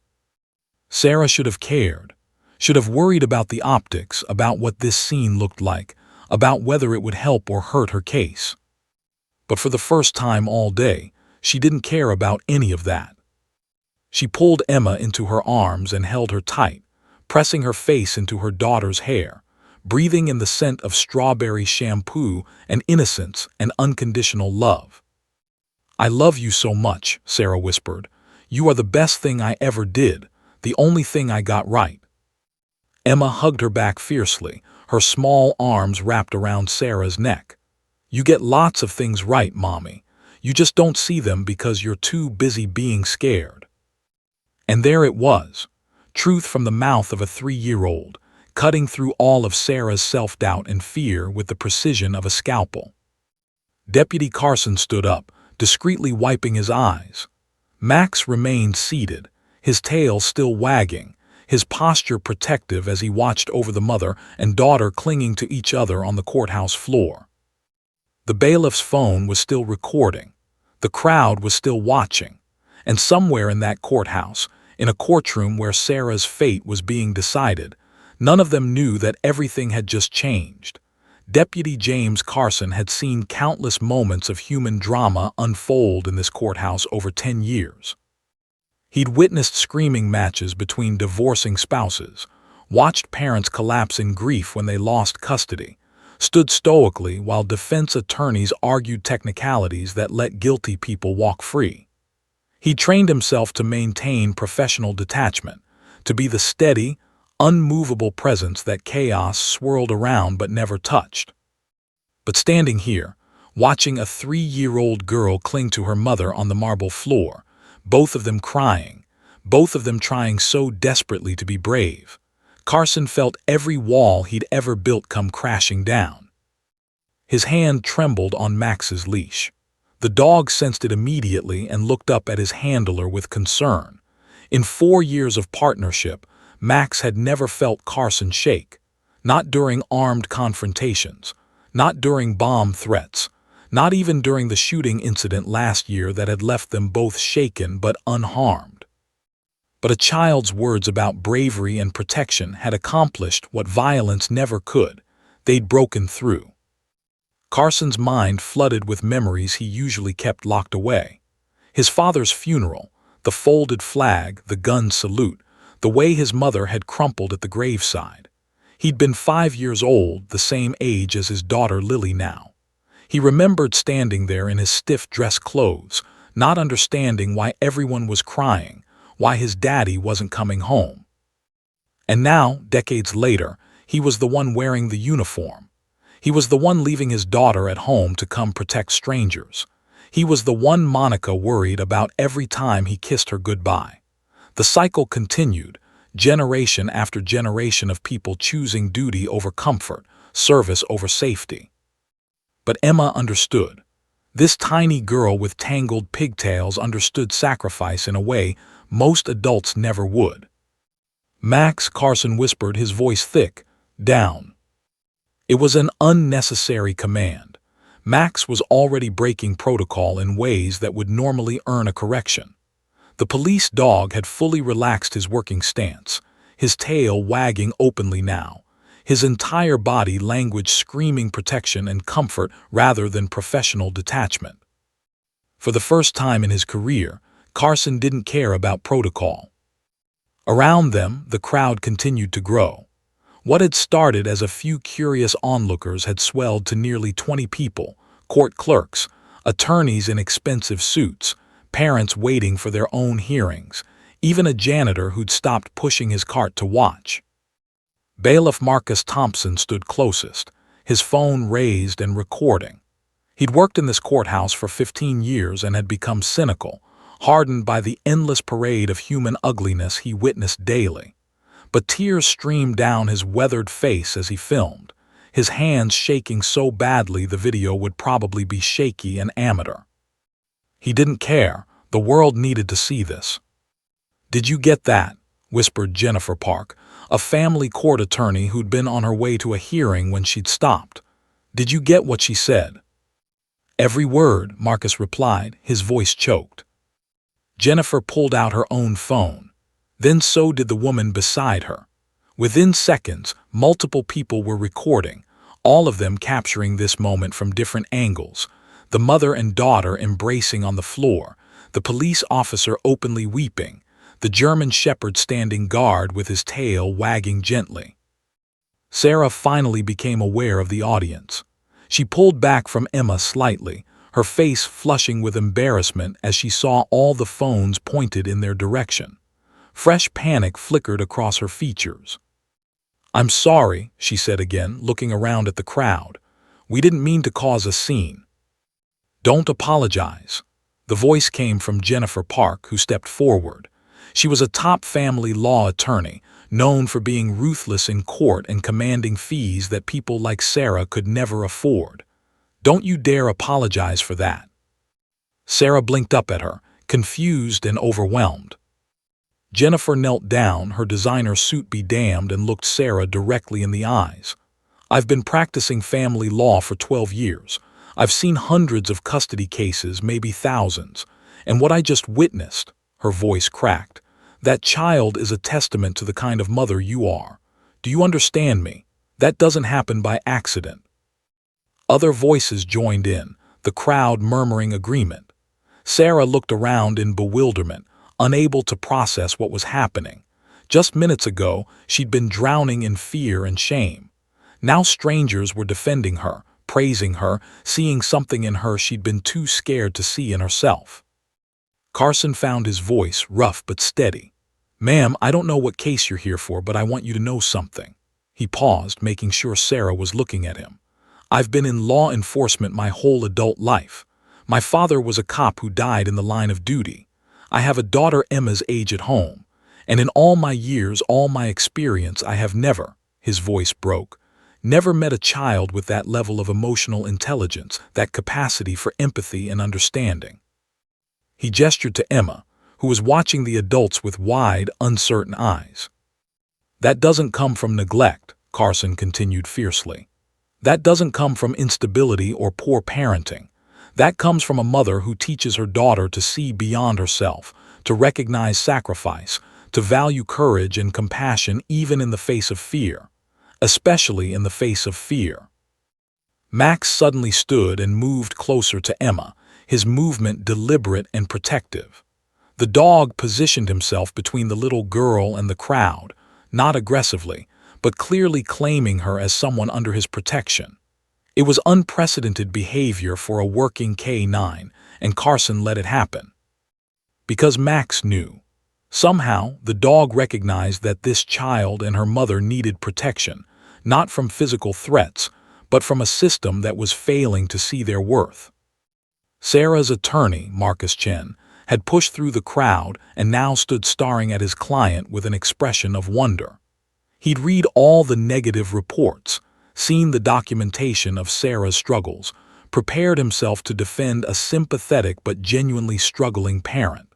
Sarah should have cared, should have worried about the optics, about what this scene looked like, about whether it would help or hurt her case. But for the first time all day, she didn't care about any of that. She pulled Emma into her arms and held her tight, pressing her face into her daughter's hair, breathing in the scent of strawberry shampoo and innocence and unconditional love. "I love you so much," Sarah whispered. "You are the best thing I ever did, the only thing I got right." Emma hugged her back fiercely, her small arms wrapped around Sarah's neck. "You get lots of things right, Mommy. You just don't see them because you're too busy being scared." And there it was, truth from the mouth of a 3-year-old, cutting through all of Sarah's self-doubt and fear with the precision of a scalpel. Deputy Carson stood up, discreetly wiping his eyes. Max remained seated, his tail still wagging, his posture protective as he watched over the mother and daughter clinging to each other on the courthouse floor. The bailiff's phone was still recording. The crowd was still watching. And somewhere in that courthouse, in a courtroom where Sarah's fate was being decided, none of them knew that everything had just changed. Deputy James Carson had seen countless moments of human drama unfold in this courthouse over 10 years. He'd witnessed screaming matches between divorcing spouses, watched parents collapse in grief when they lost custody, stood stoically while defense attorneys argued technicalities that let guilty people walk free. He trained himself to maintain professional detachment, to be the steady, unmovable presence that chaos swirled around but never touched. But standing here, watching a 3-year-old girl cling to her mother on the marble floor, both of them crying, both of them trying so desperately to be brave, Carson felt every wall he'd ever built come crashing down. His hand trembled on Max's leash. The dog sensed it immediately and looked up at his handler with concern. In 4 years of partnership, Max had never felt Carson shake. Not during armed confrontations, not during bomb threats, not even during the shooting incident last year that had left them both shaken but unharmed. But a child's words about bravery and protection had accomplished what violence never could. They'd broken through. Carson's mind flooded with memories he usually kept locked away. His father's funeral, the folded flag, the gun salute, the way his mother had crumpled at the graveside. He'd been 5 years old, the same age as his daughter Lily now. He remembered standing there in his stiff dress clothes, not understanding why everyone was crying, why his daddy wasn't coming home. And now, decades later, he was the one wearing the uniform. He was the one leaving his daughter at home to come protect strangers. He was the one Monica worried about every time he kissed her goodbye. The cycle continued, generation after generation of people choosing duty over comfort, service over safety. But Emma understood. This tiny girl with tangled pigtails understood sacrifice in a way most adults never would. "Max," Carson whispered, his voice thick, "down." It was an unnecessary command. Max was already breaking protocol in ways that would normally earn a correction. The police dog had fully relaxed his working stance, his tail wagging openly now, his entire body language screaming protection and comfort rather than professional detachment. For the first time in his career, Carson didn't care about protocol. Around them, the crowd continued to grow. What had started as a few curious onlookers had swelled to nearly 20 people, court clerks, attorneys in expensive suits, parents waiting for their own hearings, even a janitor who'd stopped pushing his cart to watch. Bailiff Marcus Thompson stood closest, his phone raised and recording. He'd worked in this courthouse for 15 years and had become cynical, hardened by the endless parade of human ugliness he witnessed daily. But tears streamed down his weathered face as he filmed, his hands shaking so badly the video would probably be shaky and amateur. He didn't care. The world needed to see this. "Did you get that?" whispered Jennifer Park, a family court attorney who'd been on her way to a hearing when she'd stopped. "Did you get what she said?" "Every word," Marcus replied, his voice choked. Jennifer pulled out her own phone. Then so did the woman beside her. Within seconds, multiple people were recording, all of them capturing this moment from different angles. The mother and daughter embracing on the floor, the police officer openly weeping, the German shepherd standing guard with his tail wagging gently. Sarah finally became aware of the audience. She pulled back from Emma slightly, her face flushing with embarrassment as she saw all the phones pointed in their direction. Fresh panic flickered across her features. "I'm sorry," she said again, looking around at the crowd. "We didn't mean to cause a scene." "Don't apologize." The voice came from Jennifer Park, who stepped forward. She was a top family law attorney, known for being ruthless in court and commanding fees that people like Sarah could never afford. "Don't you dare apologize for that." Sarah blinked up at her, confused and overwhelmed. Jennifer knelt down, her designer suit be damned, and looked Sarah directly in the eyes. "I've been practicing family law for 12 years. I've seen hundreds of custody cases, maybe thousands. And what I just witnessed," her voice cracked, "that child is a testament to the kind of mother you are. Do you understand me? That doesn't happen by accident." Other voices joined in, the crowd murmuring agreement. Sarah looked around in bewilderment, unable to process what was happening. Just minutes ago, she'd been drowning in fear and shame. Now strangers were defending her, praising her, seeing something in her she'd been too scared to see in herself. Carson found his voice rough but steady. "Ma'am, I don't know what case you're here for, but I want you to know something." He paused, making sure Sarah was looking at him. "I've been in law enforcement my whole adult life. My father was a cop who died in the line of duty. I have a daughter Emma's age at home. And in all my years, all my experience, I have never," his voice broke, never met a child with that level of emotional intelligence, that capacity for empathy and understanding. He gestured to Emma, who was watching the adults with wide, uncertain eyes. That doesn't come from neglect, Carson continued fiercely. That doesn't come from instability or poor parenting. That comes from a mother who teaches her daughter to see beyond herself, to recognize sacrifice, to value courage and compassion even in the face of fear, especially in the face of fear. Max suddenly stood and moved closer to Emma, his movement deliberate and protective. The dog positioned himself between the little girl and the crowd, not aggressively, but clearly claiming her as someone under his protection. It was unprecedented behavior for a working K9, and Carson let it happen. Because Max knew. Somehow, the dog recognized that this child and her mother needed protection, not from physical threats, but from a system that was failing to see their worth. Sarah's attorney, Marcus Chen, had pushed through the crowd and now stood staring at his client with an expression of wonder. He'd read all the negative reports, seen the documentation of Sarah's struggles, prepared himself to defend a sympathetic but genuinely struggling parent.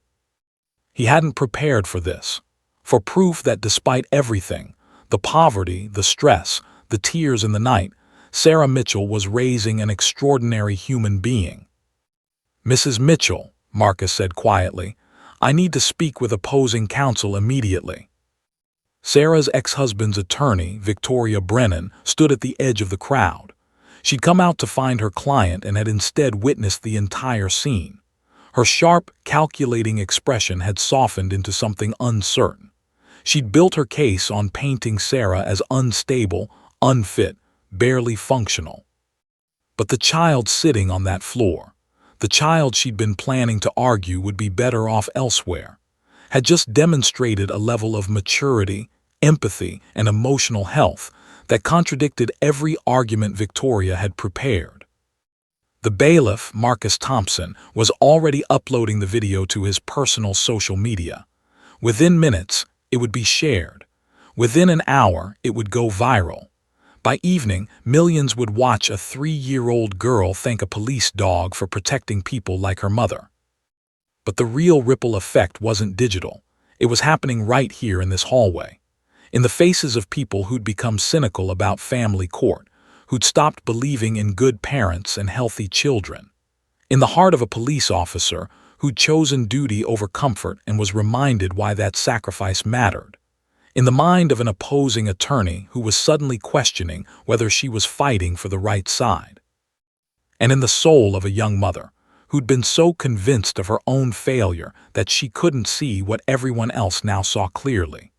He hadn't prepared for this, for proof that despite everything, the poverty, the stress, the tears in the night, Sarah Mitchell was raising an extraordinary human being. "Mrs. Mitchell," Marcus said quietly, "I need to speak with opposing counsel immediately." Sarah's ex-husband's attorney, Victoria Brennan, stood at the edge of the crowd. She'd come out to find her client and had instead witnessed the entire scene. Her sharp, calculating expression had softened into something uncertain. She'd built her case on painting Sarah as unstable, unfit, barely functional. But the child sitting on that floor, the child she'd been planning to argue would be better off elsewhere, had just demonstrated a level of maturity, empathy, and emotional health that contradicted every argument Victoria had prepared. The bailiff, Marcus Thompson, was already uploading the video to his personal social media. Within minutes, it would be shared. Within an hour, it would go viral. By evening, millions would watch a 3-year-old girl thank a police dog for protecting people like her mother. But the real ripple effect wasn't digital. It was happening right here in this hallway, in the faces of people who'd become cynical about family court, who'd stopped believing in good parents and healthy children, in the heart of a police officer who'd chosen duty over comfort and was reminded why that sacrifice mattered, in the mind of an opposing attorney who was suddenly questioning whether she was fighting for the right side, and in the soul of a young mother who'd been so convinced of her own failure that she couldn't see what everyone else now saw clearly.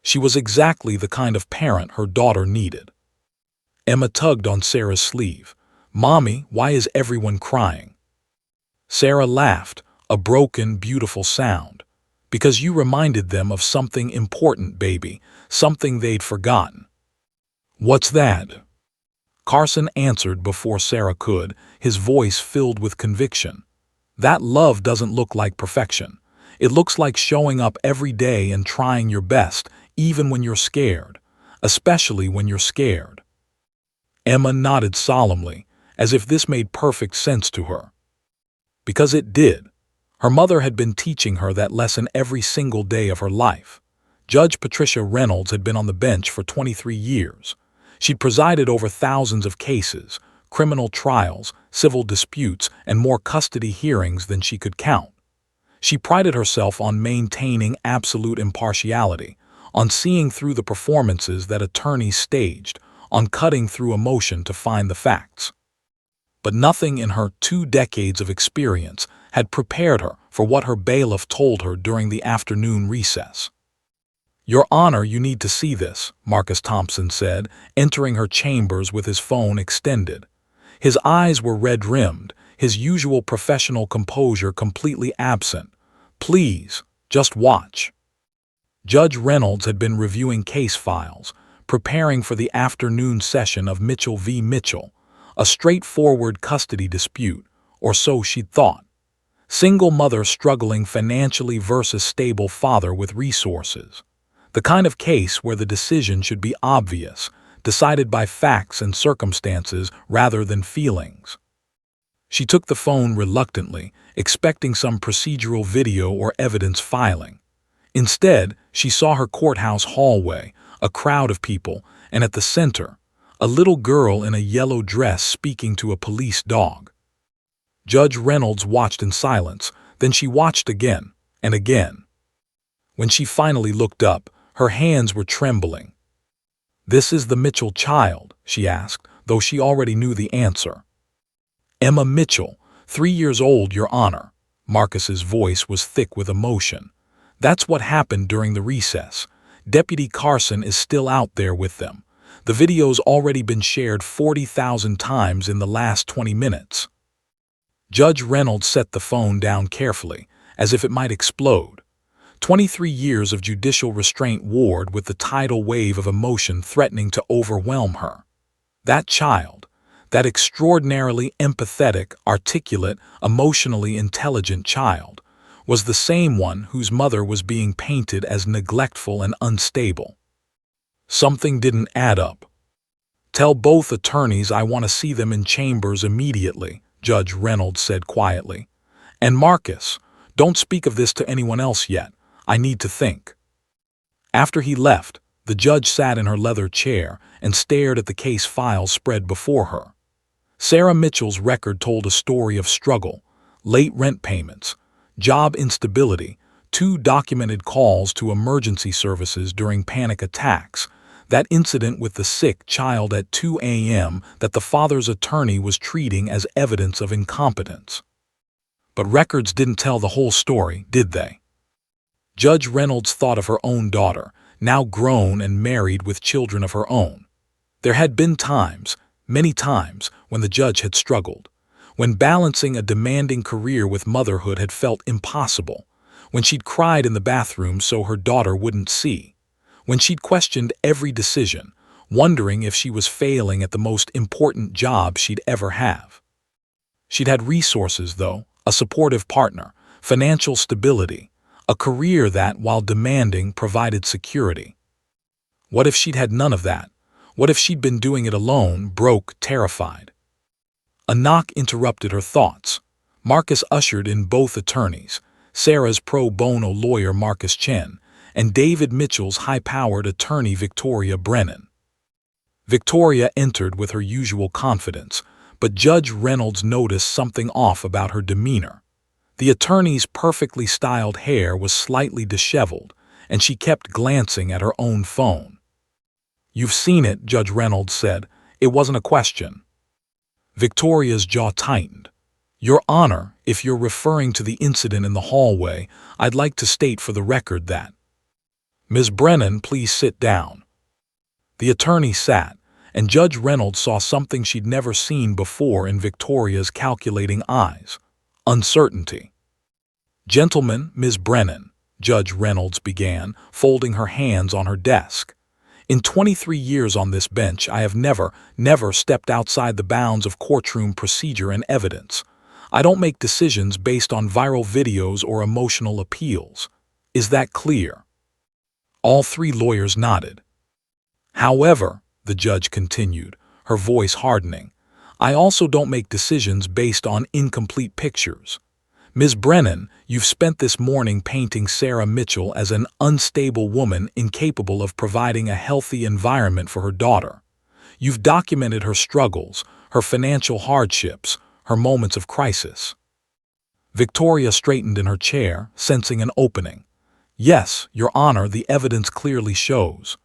She was exactly the kind of parent her daughter needed. Emma tugged on Sarah's sleeve. "Mommy, why is everyone crying?" Sarah laughed, a broken, beautiful sound. "Because you reminded them of something important, baby, something they'd forgotten." "What's that?" Carson answered before Sarah could, his voice filled with conviction. "That love doesn't look like perfection. It looks like showing up every day and trying your best, even when you're scared, especially when you're scared." Emma nodded solemnly, as if this made perfect sense to her. Because it did. Her mother had been teaching her that lesson every single day of her life. Judge Patricia Reynolds had been on the bench for 23 years. She'd presided over thousands of cases, criminal trials, civil disputes, and more custody hearings than she could count. She prided herself on maintaining absolute impartiality, on seeing through the performances that attorneys staged, on cutting through emotion to find the facts. But nothing in her 2 decades of experience had prepared her for what her bailiff told her during the afternoon recess. "Your Honor, you need to see this," Marcus Thompson said, entering her chambers with his phone extended. His eyes were red-rimmed, his usual professional composure completely absent. "Please, just watch." Judge Reynolds had been reviewing case files, preparing for the afternoon session of Mitchell v. Mitchell, a straightforward custody dispute, or so she'd thought. Single mother struggling financially versus stable father with resources. The kind of case where the decision should be obvious, decided by facts and circumstances rather than feelings. She took the phone reluctantly, expecting some procedural video or evidence filing. Instead, she saw her courthouse hallway, a crowd of people, and at the center, a little girl in a yellow dress speaking to a police dog. Judge Reynolds watched in silence, then she watched again and again. When she finally looked up, her hands were trembling. "This is the Mitchell child?" she asked, though she already knew the answer. "Emma Mitchell, 3 years old, Your Honor." Marcus's voice was thick with emotion. "That's what happened during the recess. Deputy Carson is still out there with them. The video's already been shared 40,000 times in the last 20 minutes. Judge Reynolds set the phone down carefully, as if it might explode. 23 years of judicial restraint warred with the tidal wave of emotion threatening to overwhelm her. That child, that extraordinarily empathetic, articulate, emotionally intelligent child, was the same one whose mother was being painted as neglectful and unstable. Something didn't add up. "Tell both attorneys I want to see them in chambers immediately," Judge Reynolds said quietly. "And Marcus, don't speak of this to anyone else yet. I need to think." After he left, the judge sat in her leather chair and stared at the case files spread before her. Sarah Mitchell's record told a story of struggle, late rent payments, job instability, 2 documented calls to emergency services during panic attacks, that incident with the sick child at 2 a.m. that the father's attorney was treating as evidence of incompetence. But records didn't tell the whole story, did they? Judge Reynolds thought of her own daughter, now grown and married with children of her own. There had been times, many times, when the judge had struggled, when balancing a demanding career with motherhood had felt impossible, when she'd cried in the bathroom so her daughter wouldn't see, when she'd questioned every decision, wondering if she was failing at the most important job she'd ever have. She'd had resources, though, a supportive partner, financial stability, a career that, while demanding, provided security. What if she'd had none of that? What if she'd been doing it alone, broke, terrified? A knock interrupted her thoughts. Marcus ushered in both attorneys, Sarah's pro bono lawyer Marcus Chen, and David Mitchell's high-powered attorney Victoria Brennan. Victoria entered with her usual confidence, but Judge Reynolds noticed something off about her demeanor. The attorney's perfectly styled hair was slightly disheveled, and she kept glancing at her own phone. "You've seen it," Judge Reynolds said. "It wasn't a question." Victoria's jaw tightened. "Your Honor, if you're referring to the incident in the hallway, I'd like to state for the record that—" "Ms. Brennan, please sit down." The attorney sat, and Judge Reynolds saw something she'd never seen before in Victoria's calculating eyes: uncertainty. "Gentlemen, Ms. Brennan," Judge Reynolds began, folding her hands on her desk. "In 23 years on this bench, I have never stepped outside the bounds of courtroom procedure and evidence. I don't make decisions based on viral videos or emotional appeals. Is that clear?" All 3 lawyers nodded. "However," the judge continued, her voice hardening, "I also don't make decisions based on incomplete pictures. Ms. Brennan, you've spent this morning painting Sarah Mitchell as an unstable woman incapable of providing a healthy environment for her daughter. You've documented her struggles, her financial hardships, her moments of crisis." Victoria straightened in her chair, sensing an opening. "Yes, Your Honor, the evidence clearly shows."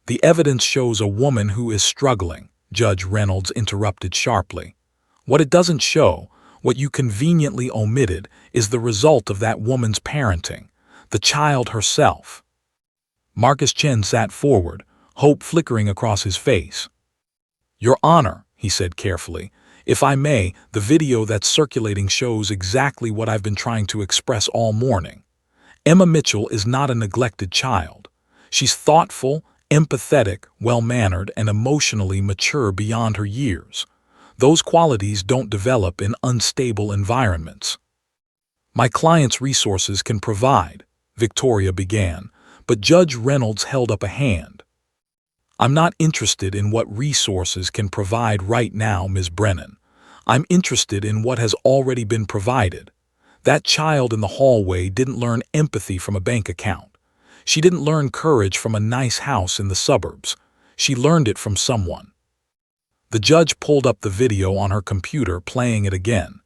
"The evidence shows a woman who is struggling," Judge Reynolds interrupted sharply. "What it doesn't show, what you conveniently omitted, is the result of that woman's parenting, the child herself." Marcus Chen sat forward, hope flickering across his face. "Your Honor," he said carefully, "if I may, the video that's circulating shows exactly what I've been trying to express all morning. Emma Mitchell is not a neglected child. She's thoughtful, empathetic, well-mannered, and emotionally mature beyond her years. Those qualities don't develop in unstable environments." "My client's resources can provide," Victoria began, but Judge Reynolds held up a hand. I'm not interested in what resources can provide right now, Ms. Brennan. I'm interested in what has already been provided. That child in the hallway didn't learn empathy from a bank account. She didn't learn courage from a nice house in the suburbs. She learned it from someone. The judge pulled up the video on her computer, playing it again.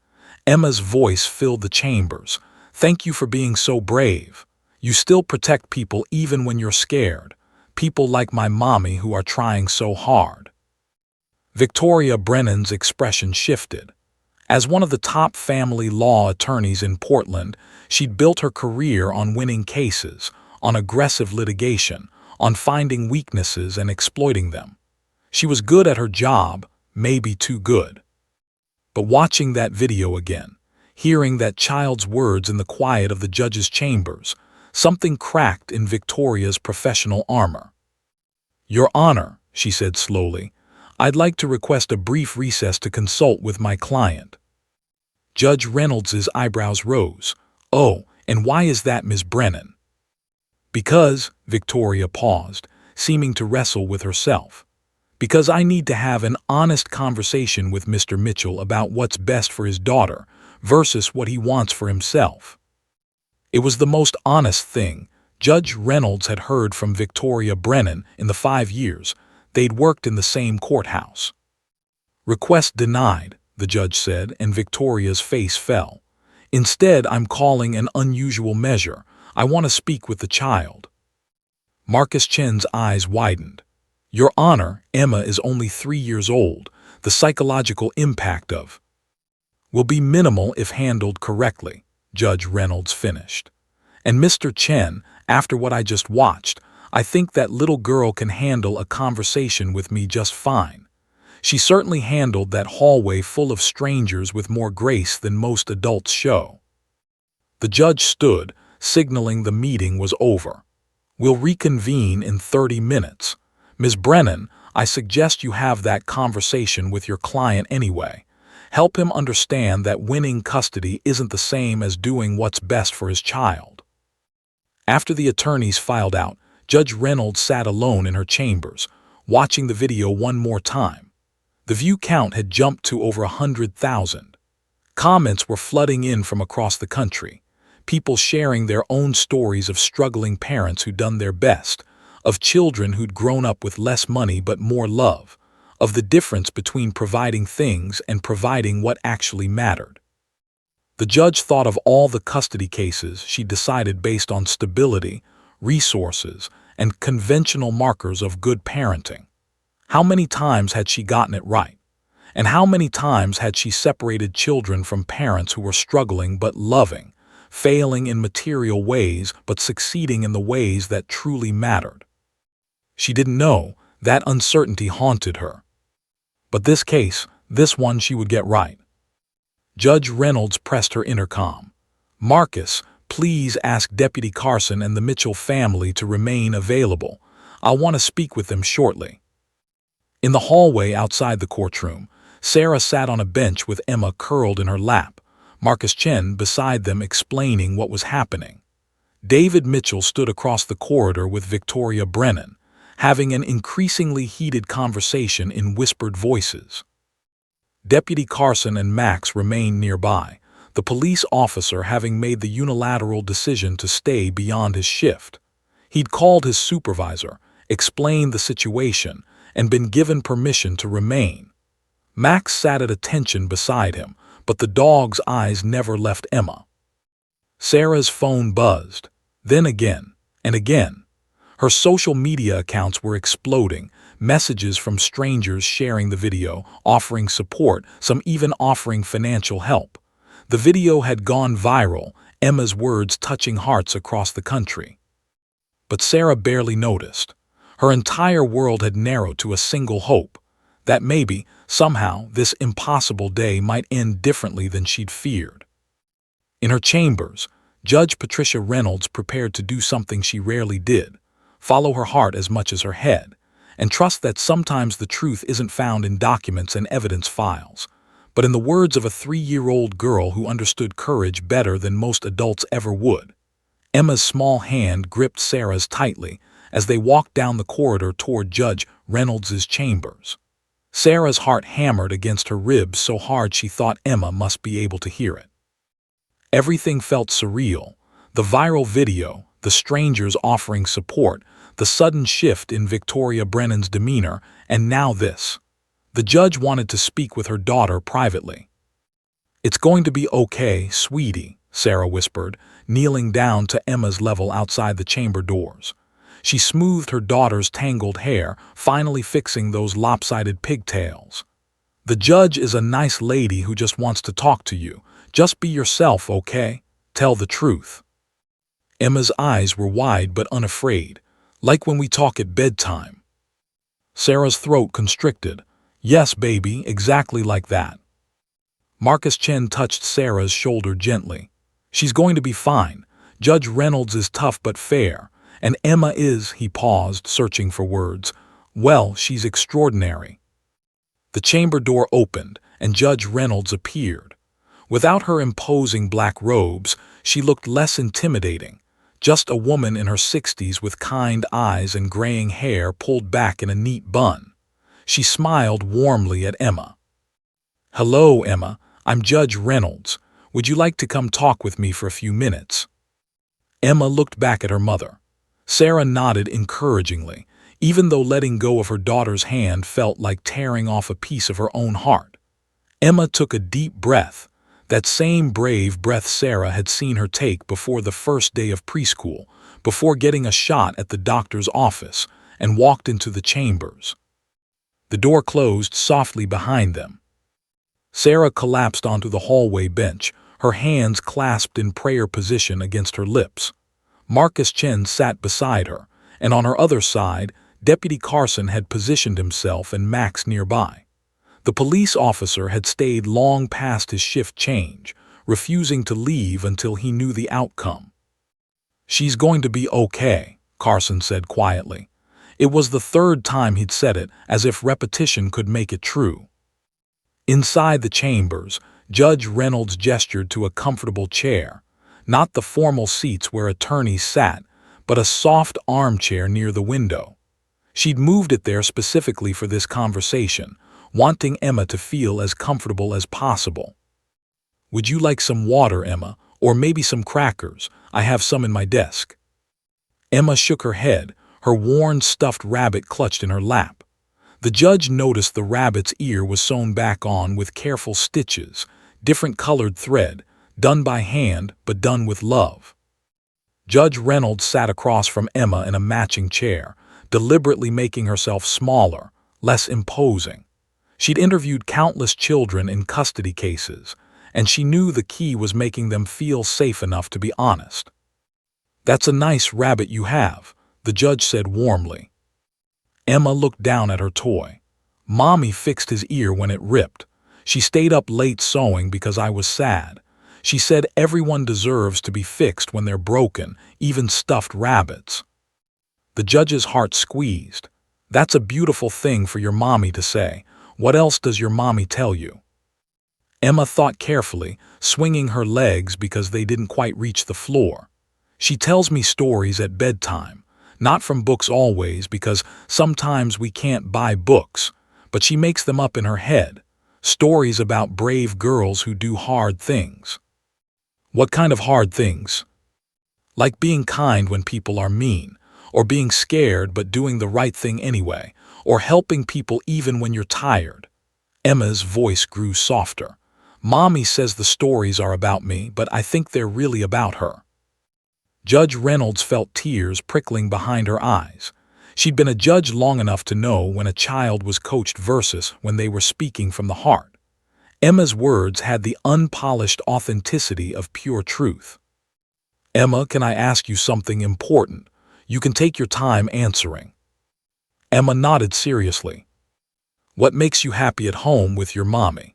Emma's voice filled the chambers. "Thank you for being so brave. You still protect people even when you're scared. People like my mommy who are trying so hard." Victoria Brennan's expression shifted. As one of the top family law attorneys in Portland, she'd built her career on winning cases, on aggressive litigation, on finding weaknesses and exploiting them. She was good at her job, maybe too good. But watching that video again, hearing that child's words in the quiet of the judge's chambers, something cracked in Victoria's professional armor. "Your Honor," she said slowly, "I'd like to request a brief recess to consult with my client." Judge Reynolds's eyebrows rose. "Oh, and why is that, Ms. Brennan?" "Because," Victoria paused, seeming to wrestle with herself, "because I need to have an honest conversation with Mr. Mitchell about what's best for his daughter versus what he wants for himself." It was the most honest thing Judge Reynolds had heard from Victoria Brennan in the 5 years they'd worked in the same courthouse. "Request denied," the judge said, and Victoria's face fell. "Instead, I'm calling an unusual measure. I want to speak with the child." Marcus Chen's eyes widened. "Your Honor, Emma is only 3 years old. The psychological impact of will be minimal if handled correctly," Judge Reynolds finished. "And Mr. Chen, after what I just watched, I think that little girl can handle a conversation with me just fine. She certainly handled that hallway full of strangers with more grace than most adults show." The judge stood, signaling the meeting was over. "We'll reconvene in 30 minutes. Ms. Brennan, I suggest you have that conversation with your client anyway. Help him understand that winning custody isn't the same as doing what's best for his child." After the attorneys filed out, Judge Reynolds sat alone in her chambers, watching the video one more time. The view count had jumped to over 100,000. Comments were flooding in from across the country, people sharing their own stories of struggling parents who'd done their best, of children who'd grown up with less money but more love, of the difference between providing things and providing what actually mattered. The judge thought of all the custody cases she decided based on stability, resources, and conventional markers of good parenting. How many times had she gotten it right? And how many times had she separated children from parents who were struggling but loving, failing in material ways but succeeding in the ways that truly mattered? She didn't know. That uncertainty haunted her. But this case, this one she would get right. Judge Reynolds pressed her intercom. "Marcus, please ask Deputy Carson and the Mitchell family to remain available. I'll want to speak with them shortly." In the hallway outside the courtroom, Sarah sat on a bench with Emma curled in her lap, Marcus Chen beside them explaining what was happening. David Mitchell stood across the corridor with Victoria Brennan, having an increasingly heated conversation in whispered voices. Deputy Carson and Max remained nearby, the police officer having made the unilateral decision to stay beyond his shift. He'd called his supervisor, explained the situation, and been given permission to remain. Max sat at attention beside him, but the dog's eyes never left Emma. Sarah's phone buzzed, then again, and again. Her social media accounts were exploding, messages from strangers sharing the video, offering support, some even offering financial help. The video had gone viral, Emma's words touching hearts across the country. But Sarah barely noticed. Her entire world had narrowed to a single hope, that maybe, somehow, this impossible day might end differently than she'd feared. In her chambers, Judge Patricia Reynolds prepared to do something she rarely did: follow her heart as much as her head, and trust that sometimes the truth isn't found in documents and evidence files, but in the words of a 3-year-old girl who understood courage better than most adults ever would. Emma's small hand gripped Sarah's tightly, as they walked down the corridor toward Judge Reynolds's chambers. Sarah's heart hammered against her ribs so hard she thought Emma must be able to hear it. Everything felt surreal. The viral video, the strangers offering support, the sudden shift in Victoria Brennan's demeanor, and now this. The judge wanted to speak with her daughter privately. "It's going to be okay, sweetie," Sarah whispered, kneeling down to Emma's level outside the chamber doors. She smoothed her daughter's tangled hair, finally fixing those lopsided pigtails. "The judge is a nice lady who just wants to talk to you. Just be yourself, okay? Tell the truth." Emma's eyes were wide but unafraid, like when we talk at bedtime. Sarah's throat constricted. "Yes, baby, exactly like that." Marcus Chen touched Sarah's shoulder gently. "She's going to be fine. Judge Reynolds is tough but fair. And Emma is," he paused, searching for words, "well, she's extraordinary." The chamber door opened, and Judge Reynolds appeared. Without her imposing black robes, she looked less intimidating, just a woman in her 60s with kind eyes and graying hair pulled back in a neat bun. She smiled warmly at Emma. "Hello, Emma. I'm Judge Reynolds. Would you like to come talk with me for a few minutes?" Emma looked back at her mother. Sarah nodded encouragingly, even though letting go of her daughter's hand felt like tearing off a piece of her own heart. Emma took a deep breath, that same brave breath Sarah had seen her take before the first day of preschool, before getting a shot at the doctor's office, and walked into the chambers. The door closed softly behind them. Sarah collapsed onto the hallway bench, her hands clasped in prayer position against her lips. Marcus Chen sat beside her, and on her other side, Deputy Carson had positioned himself and Max nearby. The police officer had stayed long past his shift change, refusing to leave until he knew the outcome. "She's going to be okay," Carson said quietly. It was the third time he'd said it, as if repetition could make it true. Inside the chambers, Judge Reynolds gestured to a comfortable chair, not the formal seats where attorneys sat, but a soft armchair near the window. She'd moved it there specifically for this conversation, wanting Emma to feel as comfortable as possible. "Would you like some water, Emma, or maybe some crackers? I have some in my desk." Emma shook her head, her worn stuffed rabbit clutched in her lap. The judge noticed the rabbit's ear was sewn back on with careful stitches, different colored thread, done by hand but done with love. Judge Reynolds sat across from Emma in a matching chair, deliberately making herself smaller, less imposing. She'd interviewed countless children in custody cases, and she knew the key was making them feel safe enough to be honest. "That's a nice rabbit you have," the judge said warmly. Emma looked down at her toy. "Mommy fixed his ear when it ripped. She stayed up late sewing because I was sad. She said everyone deserves to be fixed when they're broken, even stuffed rabbits." The judge's heart squeezed. "That's a beautiful thing for your mommy to say. What else does your mommy tell you?" Emma thought carefully, swinging her legs because they didn't quite reach the floor. "She tells me stories at bedtime. Not from books always, because sometimes we can't buy books, but she makes them up in her head. Stories about brave girls who do hard things." "What kind of hard things?" "Like being kind when people are mean, or being scared but doing the right thing anyway, or helping people even when you're tired." Emma's voice grew softer. "Mommy says the stories are about me, but I think they're really about her." Judge Reynolds felt tears prickling behind her eyes. She'd been a judge long enough to know when a child was coached versus when they were speaking from the heart. Emma's words had the unpolished authenticity of pure truth. "Emma, can I ask you something important? You can take your time answering." Emma nodded seriously. "What makes you happy at home with your mommy?"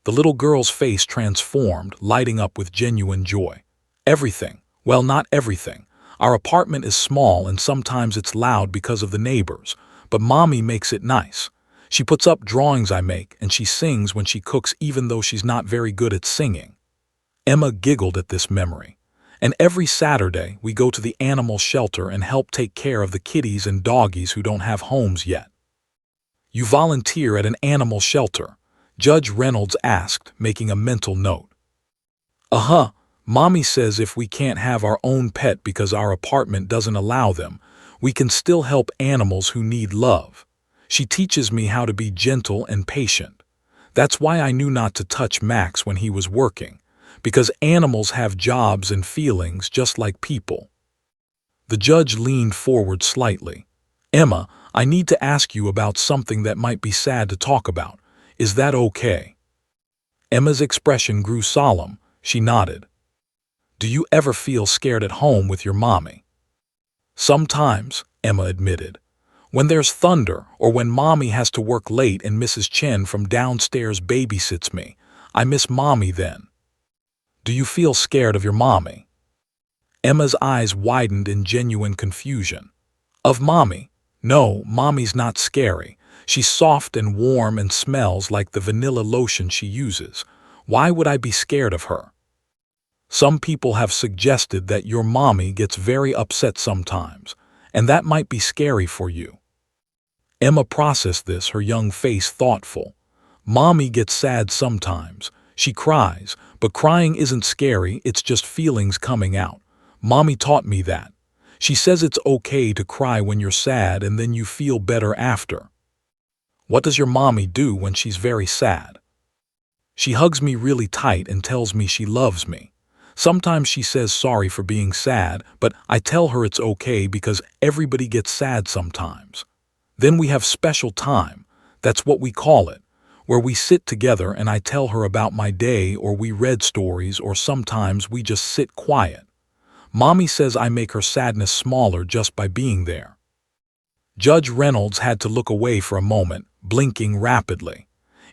The little girl's face transformed, lighting up with genuine joy. "Everything. Well, not everything. Our apartment is small and sometimes it's loud because of the neighbors, but mommy makes it nice. She puts up drawings I make and she sings when she cooks even though she's not very good at singing." Emma giggled at this memory. And every Saturday, we go to the animal shelter and help take care of the kitties and doggies who don't have homes yet. You volunteer at an animal shelter? Judge Reynolds asked, making a mental note. Uh-huh. Mommy says if we can't have our own pet because our apartment doesn't allow them, we can still help animals who need love. She teaches me how to be gentle and patient. That's why I knew not to touch Max when he was working, because animals have jobs and feelings just like people. The judge leaned forward slightly. Emma, I need to ask you about something that might be sad to talk about. Is that okay? Emma's expression grew solemn. She nodded. Do you ever feel scared at home with your mommy? Sometimes, Emma admitted. When there's thunder or when mommy has to work late and Mrs. Chen from downstairs babysits me, I miss mommy then. Do you feel scared of your mommy? Emma's eyes widened in genuine confusion. Of mommy? No, mommy's not scary. She's soft and warm and smells like the vanilla lotion she uses. Why would I be scared of her? Some people have suggested that your mommy gets very upset sometimes, and that might be scary for you. Emma processed this, her young face thoughtful. Mommy gets sad sometimes. She cries, but crying isn't scary, it's just feelings coming out. Mommy taught me that. She says it's okay to cry when you're sad and then you feel better after. What does your mommy do when she's very sad? She hugs me really tight and tells me she loves me. Sometimes she says sorry for being sad, but I tell her it's okay because everybody gets sad sometimes. Then we have special time, that's what we call it, where we sit together and I tell her about my day or we read stories or sometimes we just sit quiet. Mommy says I make her sadness smaller just by being there. Judge Reynolds had to look away for a moment, blinking rapidly.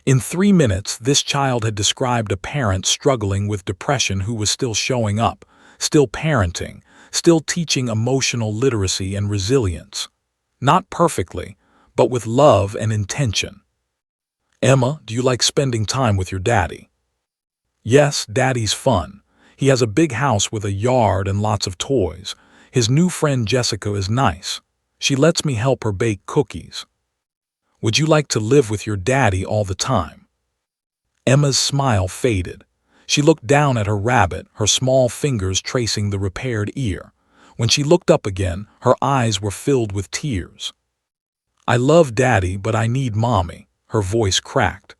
In 3 minutes, this child had described a parent struggling with depression who was still showing up, still parenting, still teaching emotional literacy and resilience. Not perfectly, but with love and intention. Emma, do you like spending time with your daddy? Yes, daddy's fun. He has a big house with a yard and lots of toys. His new friend Jessica is nice. She lets me help her bake cookies. Would you like to live with your daddy all the time? Emma's smile faded. She looked down at her rabbit, her small fingers tracing the repaired ear. When she looked up again, her eyes were filled with tears. I love Daddy, but I need Mommy, her voice cracked.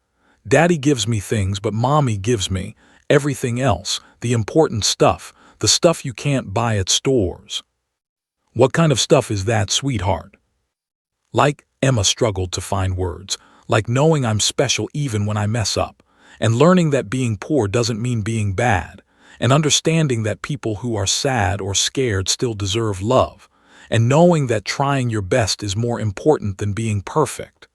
Daddy gives me things, but Mommy gives me everything else, the important stuff, the stuff you can't buy at stores. What kind of stuff is that, sweetheart? Like, Emma struggled to find words, like knowing I'm special even when I mess up, and learning that being poor doesn't mean being bad, and understanding that people who are sad or scared still deserve love, and knowing that trying your best is more important than being perfect.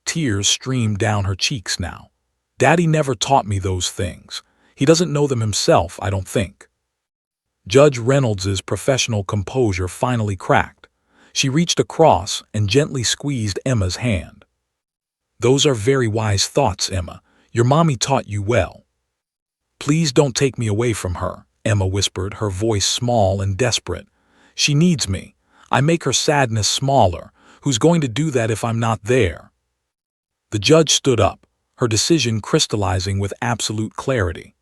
Tears streamed down her cheeks now. Daddy never taught me those things. He doesn't know them himself, I don't think. Judge Reynolds's professional composure finally cracked. She reached across and gently squeezed Emma's hand. Those are very wise thoughts, Emma. Your mommy taught you well. Please don't take me away from her, Emma whispered, her voice small and desperate. She needs me. I make her sadness smaller. Who's going to do that if I'm not there? The judge stood up, her decision crystallizing with absolute clarity.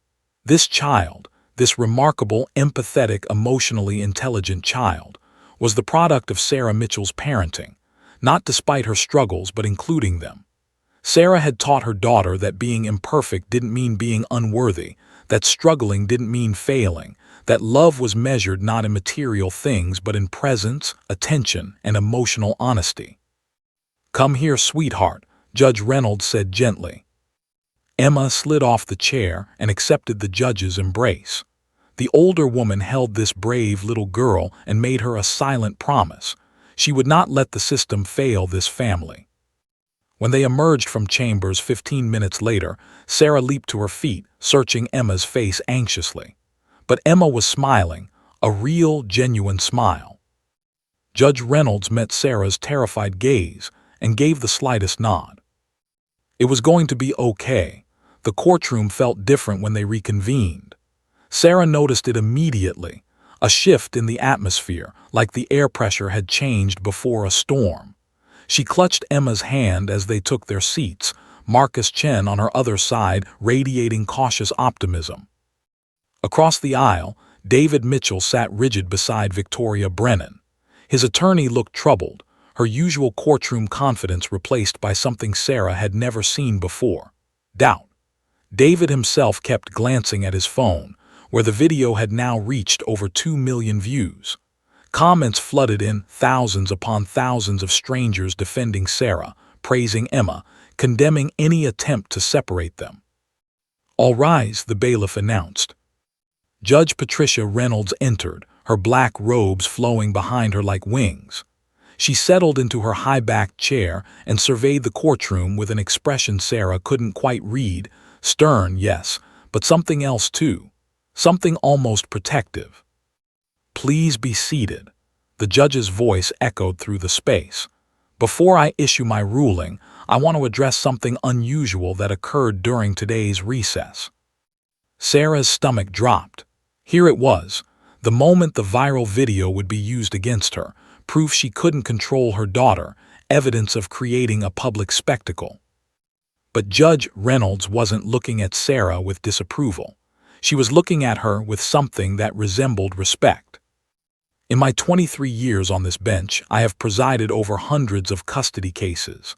This child, this remarkable, empathetic, emotionally intelligent child, was the product of Sarah Mitchell's parenting, not despite her struggles but including them. Sarah had taught her daughter that being imperfect didn't mean being unworthy, that struggling didn't mean failing, that love was measured not in material things but in presence, attention, and emotional honesty. Come here, sweetheart, Judge Reynolds said gently. Emma slid off the chair and accepted the judge's embrace. The older woman held this brave little girl and made her a silent promise. She would not let the system fail this family. When they emerged from chambers 15 minutes later, Sarah leaped to her feet, searching Emma's face anxiously. But Emma was smiling, a real, genuine smile. Judge Reynolds met Sarah's terrified gaze and gave the slightest nod. It was going to be okay. The courtroom felt different when they reconvened. Sarah noticed it immediately. A shift in the atmosphere, like the air pressure had changed before a storm. She clutched Emma's hand as they took their seats, Marcus Chen on her other side radiating cautious optimism. Across the aisle, David Mitchell sat rigid beside Victoria Brennan. His attorney looked troubled, her usual courtroom confidence replaced by something Sarah had never seen before: doubt. David himself kept glancing at his phone, where the video had now reached over 2 million views. Comments flooded in, thousands upon thousands of strangers defending Sarah, praising Emma, condemning any attempt to separate them. "All rise," the bailiff announced. Judge Patricia Reynolds entered, her black robes flowing behind her like wings. She settled into her high-backed chair and surveyed the courtroom with an expression Sarah couldn't quite read: stern, yes, but something else too, something almost protective. "Please be seated," the judge's voice echoed through the space. "Before I issue my ruling, I want to address something unusual that occurred during today's recess." Sarah's stomach dropped. Here it was, the moment the viral video would be used against her, proof she couldn't control her daughter, evidence of creating a public spectacle. But Judge Reynolds wasn't looking at Sarah with disapproval. She was looking at her with something that resembled respect. "In my 23 years on this bench, I have presided over hundreds of custody cases.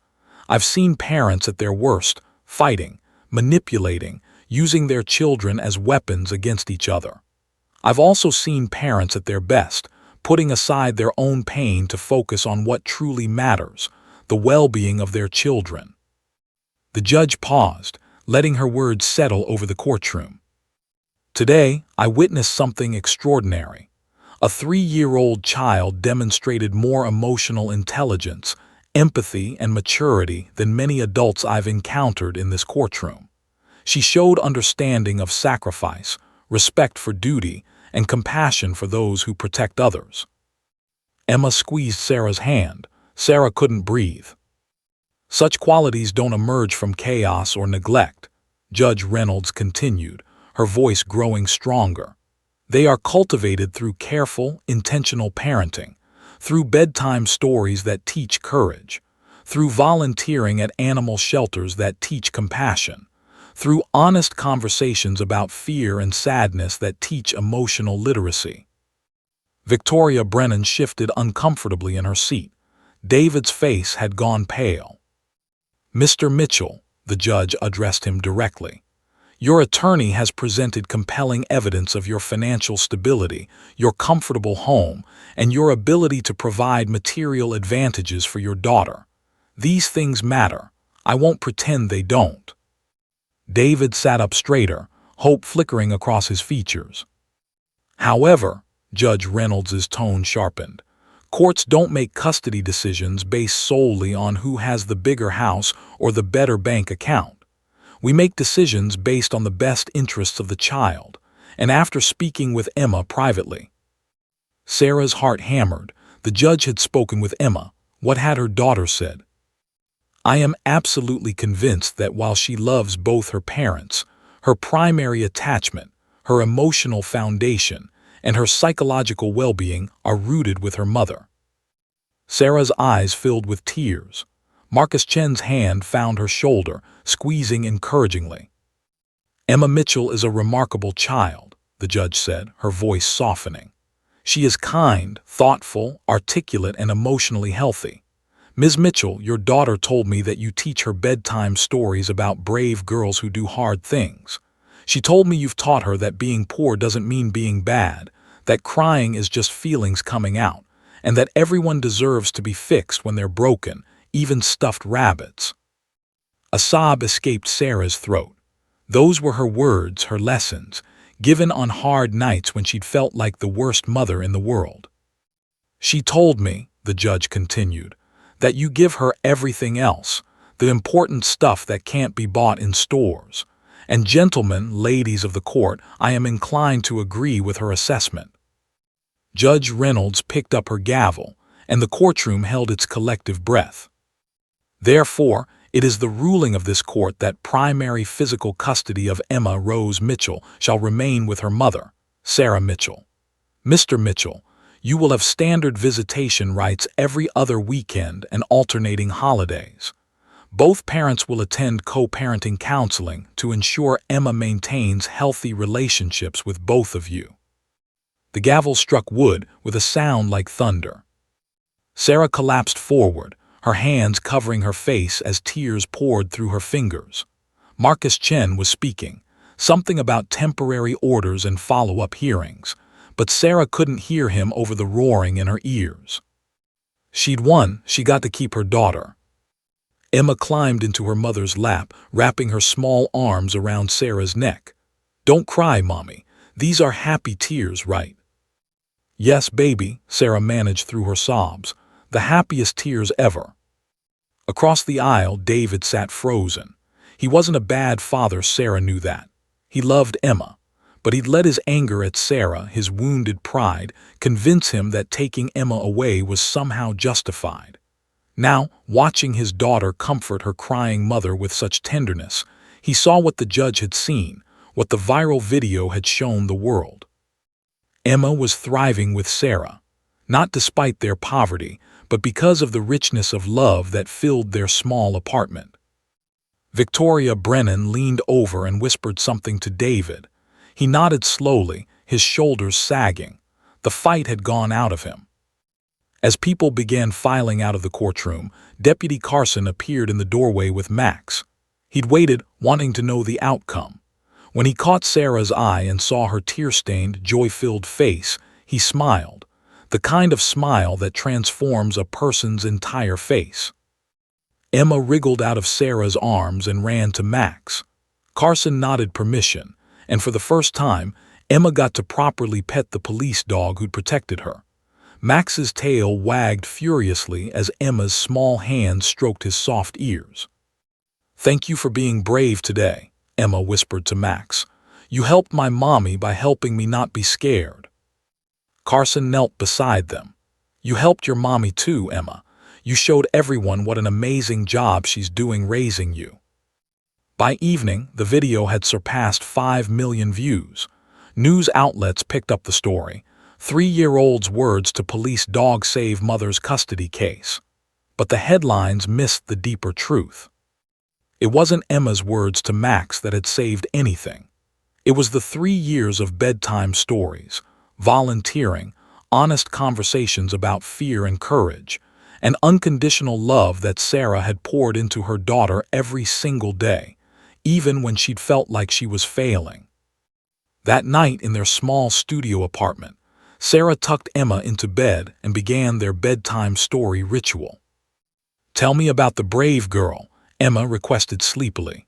I've seen parents at their worst, fighting, manipulating, using their children as weapons against each other. I've also seen parents at their best, putting aside their own pain to focus on what truly matters, the well-being of their children." The judge paused, letting her words settle over the courtroom. "Today, I witnessed something extraordinary. A 3-year-old child demonstrated more emotional intelligence, empathy, and maturity than many adults I've encountered in this courtroom. She showed understanding of sacrifice, respect for duty, and compassion for those who protect others." Emma squeezed Sarah's hand. Sarah couldn't breathe. "Such qualities don't emerge from chaos or neglect," Judge Reynolds continued, her voice growing stronger. "They are cultivated through careful, intentional parenting, through bedtime stories that teach courage, through volunteering at animal shelters that teach compassion, through honest conversations about fear and sadness that teach emotional literacy." Victoria Brennan shifted uncomfortably in her seat. David's face had gone pale. "Mr. Mitchell," the judge addressed him directly, "your attorney has presented compelling evidence of your financial stability, your comfortable home, and your ability to provide material advantages for your daughter. These things matter. I won't pretend they don't." David sat up straighter, hope flickering across his features. "However," Judge Reynolds' tone sharpened, "courts don't make custody decisions based solely on who has the bigger house or the better bank account. We make decisions based on the best interests of the child, and after speaking with Emma privately." Sarah's heart hammered. The judge had spoken with Emma. What had her daughter said? "I am absolutely convinced that while she loves both her parents, her primary attachment, her emotional foundation, and her psychological well-being are rooted with her mother." Sarah's eyes filled with tears. Marcus Chen's hand found her shoulder, squeezing encouragingly. "Emma Mitchell is a remarkable child," the judge said, her voice softening. "She is kind, thoughtful, articulate, and emotionally healthy. Ms. Mitchell, your daughter told me that you teach her bedtime stories about brave girls who do hard things. She told me you've taught her that being poor doesn't mean being bad, that crying is just feelings coming out, and that everyone deserves to be fixed when they're broken, even stuffed rabbits." A sob escaped Sarah's throat. Those were her words, her lessons, given on hard nights when she'd felt like the worst mother in the world. "She told me," the judge continued, "that you give her everything else, the important stuff that can't be bought in stores. And gentlemen, ladies of the court, I am inclined to agree with her assessment." Judge Reynolds picked up her gavel, and the courtroom held its collective breath. "Therefore, it is the ruling of this court that primary physical custody of Emma Rose Mitchell shall remain with her mother, Sarah Mitchell. Mr. Mitchell, you will have standard visitation rights every other weekend and alternating holidays. Both parents will attend co-parenting counseling to ensure Emma maintains healthy relationships with both of you." The gavel struck wood with a sound like thunder. Sarah collapsed forward, her hands covering her face as tears poured through her fingers. Marcus Chen was speaking, something about temporary orders and follow-up hearings, but Sarah couldn't hear him over the roaring in her ears. She'd won, she got to keep her daughter. Emma climbed into her mother's lap, wrapping her small arms around Sarah's neck. "Don't cry, Mommy. These are happy tears, right?" "Yes, baby," Sarah managed through her sobs. "The happiest tears ever." Across the aisle, David sat frozen. He wasn't a bad father, Sarah knew that. He loved Emma, but he'd let his anger at Sarah, his wounded pride, convince him that taking Emma away was somehow justified. Now, watching his daughter comfort her crying mother with such tenderness, he saw what the judge had seen, what the viral video had shown the world. Emma was thriving with Sarah, not despite their poverty, but because of the richness of love that filled their small apartment. Victoria Brennan leaned over and whispered something to David. He nodded slowly, his shoulders sagging. The fight had gone out of him. As people began filing out of the courtroom, Deputy Carson appeared in the doorway with Max. He'd waited, wanting to know the outcome. When he caught Sarah's eye and saw her tear-stained, joy-filled face, he smiled, the kind of smile that transforms a person's entire face. Emma wriggled out of Sarah's arms and ran to Max. Carson nodded permission, and for the first time, Emma got to properly pet the police dog who'd protected her. Max's tail wagged furiously as Emma's small hands stroked his soft ears. "Thank you for being brave today," Emma whispered to Max. "You helped my mommy by helping me not be scared." Carson knelt beside them. "You helped your mommy too, Emma. You showed everyone what an amazing job she's doing raising you." By evening, the video had surpassed 5 million views. News outlets picked up the story. 3-year-old's words to police dog save mother's custody case. But the headlines missed the deeper truth. It wasn't Emma's words to Max that had saved anything. It was the 3 years of bedtime stories, volunteering, honest conversations about fear and courage, and unconditional love that Sarah had poured into her daughter every single day, even when she'd felt like she was failing. That night in their small studio apartment, Sarah tucked Emma into bed and began their bedtime story ritual. "Tell me about the brave girl," Emma requested sleepily.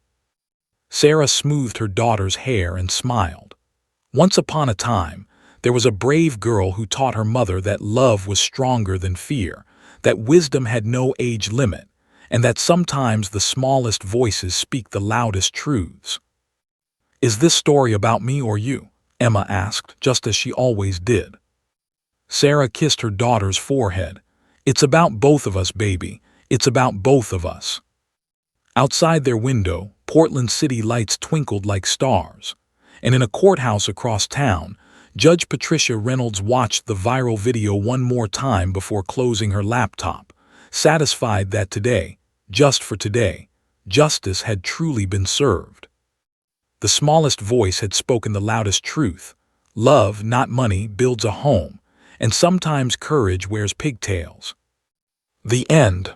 Sarah smoothed her daughter's hair and smiled. "Once upon a time, there was a brave girl who taught her mother that love was stronger than fear, that wisdom had no age limit, and that sometimes the smallest voices speak the loudest truths." "Is this story about me or you?" Emma asked, just as she always did. Sarah kissed her daughter's forehead. "It's about both of us, baby. It's about both of us." Outside their window, Portland city lights twinkled like stars. And in a courthouse across town, Judge Patricia Reynolds watched the viral video one more time before closing her laptop, satisfied that today, just for today, justice had truly been served. The smallest voice had spoken the loudest truth. Love, not money, builds a home, and sometimes courage wears pigtails. The end.